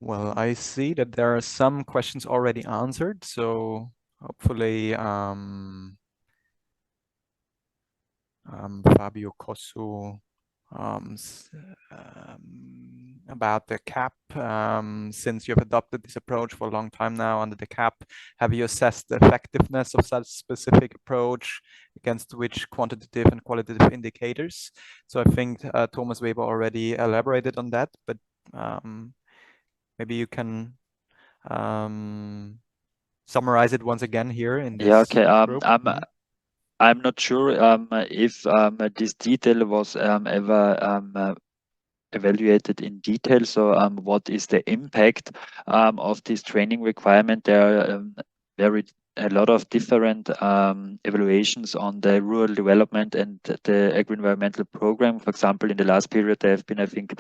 Well, I see that there are some questions already answered, so hopefully Fabio Cosso about the CAP. Since you've adopted this approach for a long time now under the CAP, have you assessed the effectiveness of such specific approach against which quantitative and qualitative indicators? So I think Thomas Weber already elaborated on that, but maybe you can summarize it once again here in this group. I'm not sure if this detail was ever evaluated in detail. So what is the impact of this training requirement? There are a lot of different evaluations on the rural development and the agri-environmental program. For example, in the last period, there have been, I think,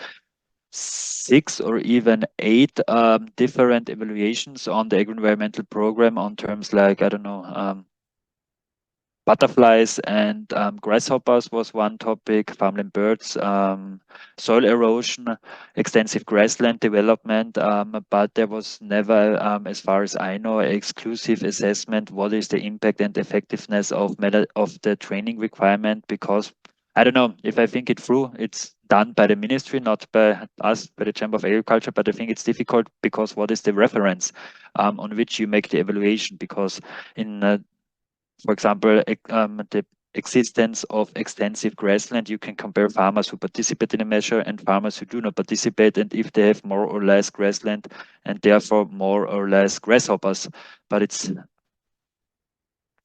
6 or even 8 different evaluations on the agri-environmental program on terms like, I don't know, butterflies and grasshoppers was one topic, farmland birds, soil erosion, extensive grassland development, but there was never, as far as I know, an exclusive assessment what is the impact and effectiveness of the training requirement, because I don't know if I think it through. It's done by the ministry, not by us, by the Chamber of Agriculture, but I think it's difficult because what is the reference on which you make the evaluation? Because in for example, the existence of extensive grassland, you can compare farmers who participate in a measure and farmers who do not participate, and if they have more or less grassland and therefore more or less grasshoppers. But it's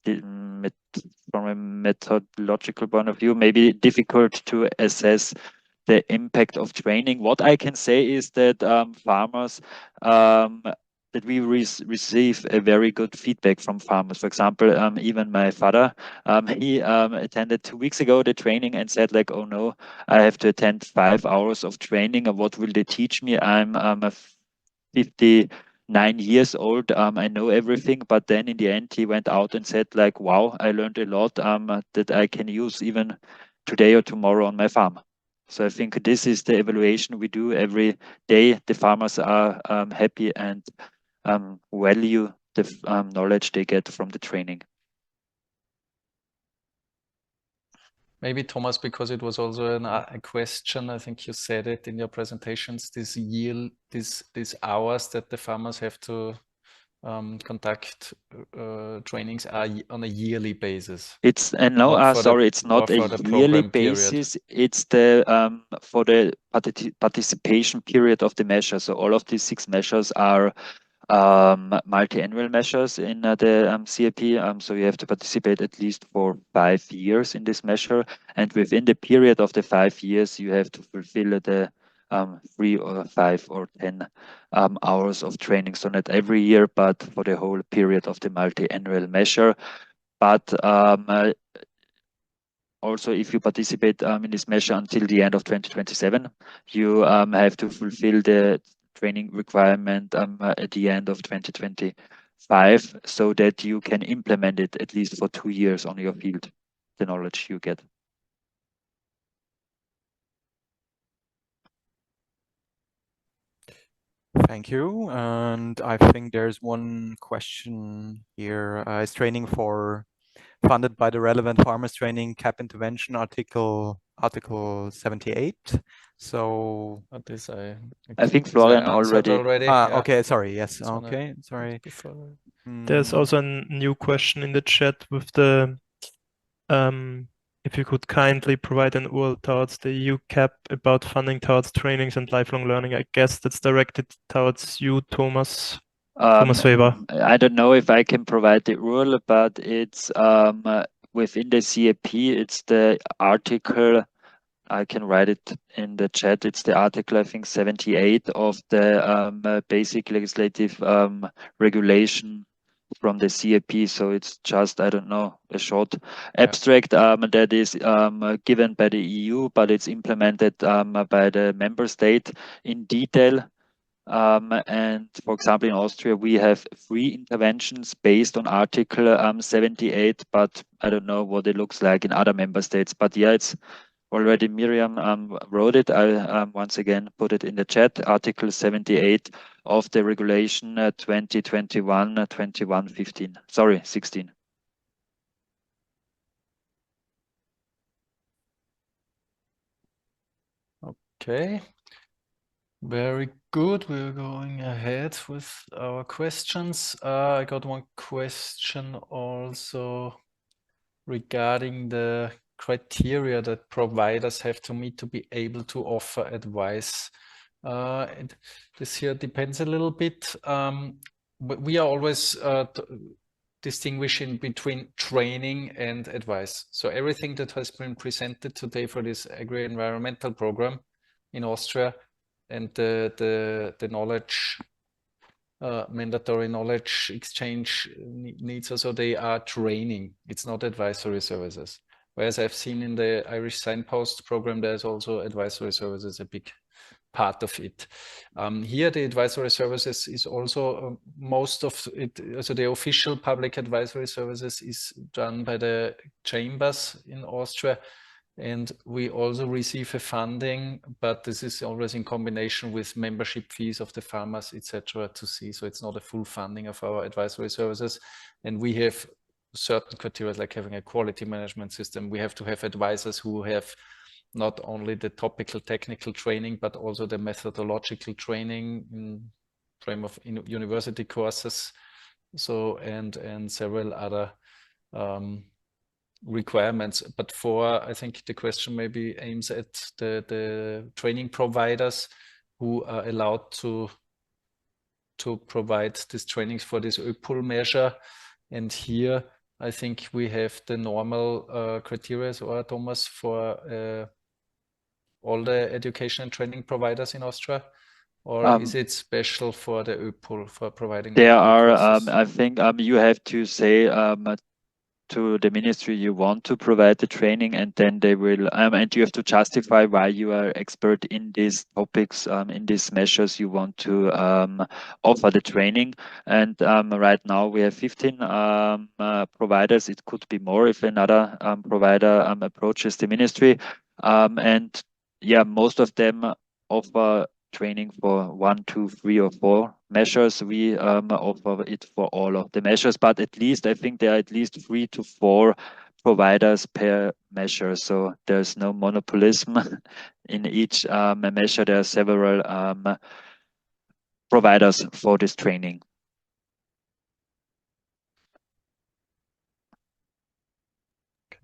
from a methodological point of view, maybe difficult to assess the impact of training. What I can say is that farmers that we receive a very good feedback from farmers. For example, even my father, he attended 2 weeks ago the training and said like, oh no, I have to attend 5 hours of training. What will they teach me? I'm 50 9 years old, I know everything, but then in the end he went out and said like, wow, I learned a lot that I can use even today or tomorrow on my farm. So I think this is the evaluation we do every day. The farmers are happy and value the knowledge they get from the training. Maybe Thomas, because it was also a question, I think you said it in your presentations, these hours that the farmers have to conduct trainings are on a yearly basis. It's sorry, it's not a yearly basis. It's the for the participation period of the measure. So all of these 6 measures are multi-annual measures in the CAP. So you have to participate at least for 5 years in this measure, and within the period of the 5 years, you have to fulfill the 3 or 5 or 10 hours of training. So not every year, but for the whole period of the multi-annual measure. But also, if you participate in this measure until the end of 2027, you have to fulfill the training requirement at the end of 2025, so that you can implement it at least for 2 years on your field, the knowledge you get. Thank you. And I think there's one question here. Is training funded by the relevant farmers training cap intervention article 78? So this I think Florian already. Okay, sorry. Yes. Okay, sorry. There's also a new question in the chat with the if you could kindly provide an URL towards the EU cap about funding towards trainings and lifelong learning. I guess that's directed towards you, Thomas. Thomas Weber. I don't know if I can provide the URL, but it's within the CAP. It's the article. I can write it in the chat. It's the article, I think, 78 of the basic legislative regulation from the CAP. So it's just, I don't know, a short abstract that is given by the EU, but it's implemented by the member state in detail. And for example, in Austria, we have 3 interventions based on Article 78, but I don't know what it looks like in other member states. But yeah, it's already Miriam wrote it. I once again put it in the chat. Article 78 of the regulation 2021-2115. Sorry, 16. Okay. Very good. We're going ahead with our questions. I got one question also regarding the criteria that providers have to meet to be able to offer advice. This here depends a little bit. But we are always distinguishing between training and advice. So everything that has been presented today for this agri-environmental program in Austria and the knowledge, mandatory knowledge exchange needs, also they are training. It's not advisory services. Whereas I've seen in the Irish Signpost program, there's also advisory services, a big part of it. Here, the advisory services is also most of it. So the official public advisory services is done by the chambers in Austria. And we also receive a funding, but this is always in combination with membership fees of the farmers, etc. to see. So it's not a full funding of our advisory services. And we have certain criteria like having a quality management system. We have to have advisors who have not only the topical technical training, but also the methodological training in frame of university courses. So, and several other requirements. But I think the question maybe aims at the training providers who are allowed to provide these trainings for this ÖPUL measure. And here, I think we have the normal criteria, or Thomas, for all the education and training providers in Austria, or is it special for the ÖPUL for providing? There are, I think, you have to say to the ministry you want to provide the training, and then they will, and you have to justify why you are expert in these topics, in these measures you want to offer the training. And right now we have 15 providers. It could be more if another provider approaches the ministry. And yeah, most of them offer training for 1, 2, 3, or 4 measures. We offer it for all of the measures, but at least I think there are at least 3 to 4 providers per measure. So there's no monopolism in each measure. There are several providers for this training.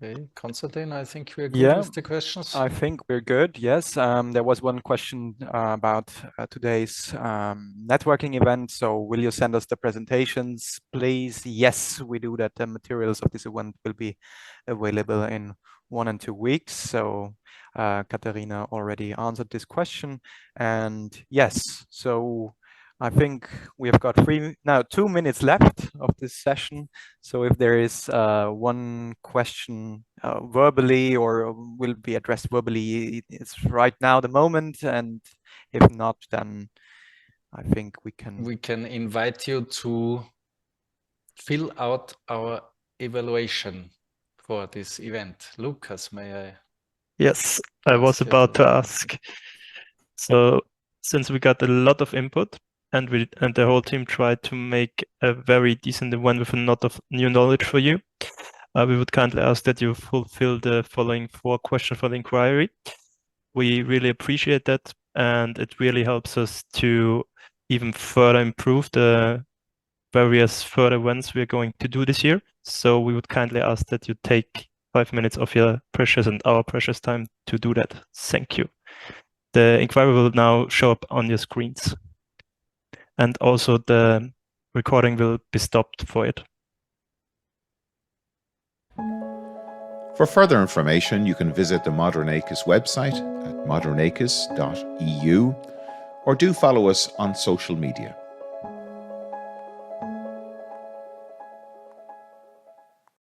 Okay, Konstantin, I think we're good Yeah, with the questions. I think we're good. Yes, there was one question about today's networking event. So will you send us the presentations, please? Yes, we do that. The materials of this event will be available in 1 and 2 weeks. So Katharina already answered this question. And yes, so I think we have got 2 minutes left of this session. So if there is one question verbally or will be addressed verbally, it's right now the moment. And if not, then I think we can invite you to fill out our evaluation for this event. Lucas, may I? Yes, I was about to ask. So since we got a lot of input and the whole team tried to make a very decent event with a lot of new knowledge for you, we would kindly ask that you fulfill the following 4 questions for the inquiry. We really appreciate that, and it really helps us to even further improve the various further events we're going to do this year. So we would kindly ask that you take 5 minutes of your precious and our precious time to do that. Thank you. The inquiry will now show up on your screens. And also the recording will be stopped for it. For further information, you can visit the modernAKIS website at modernakis.eu or do follow us on social media.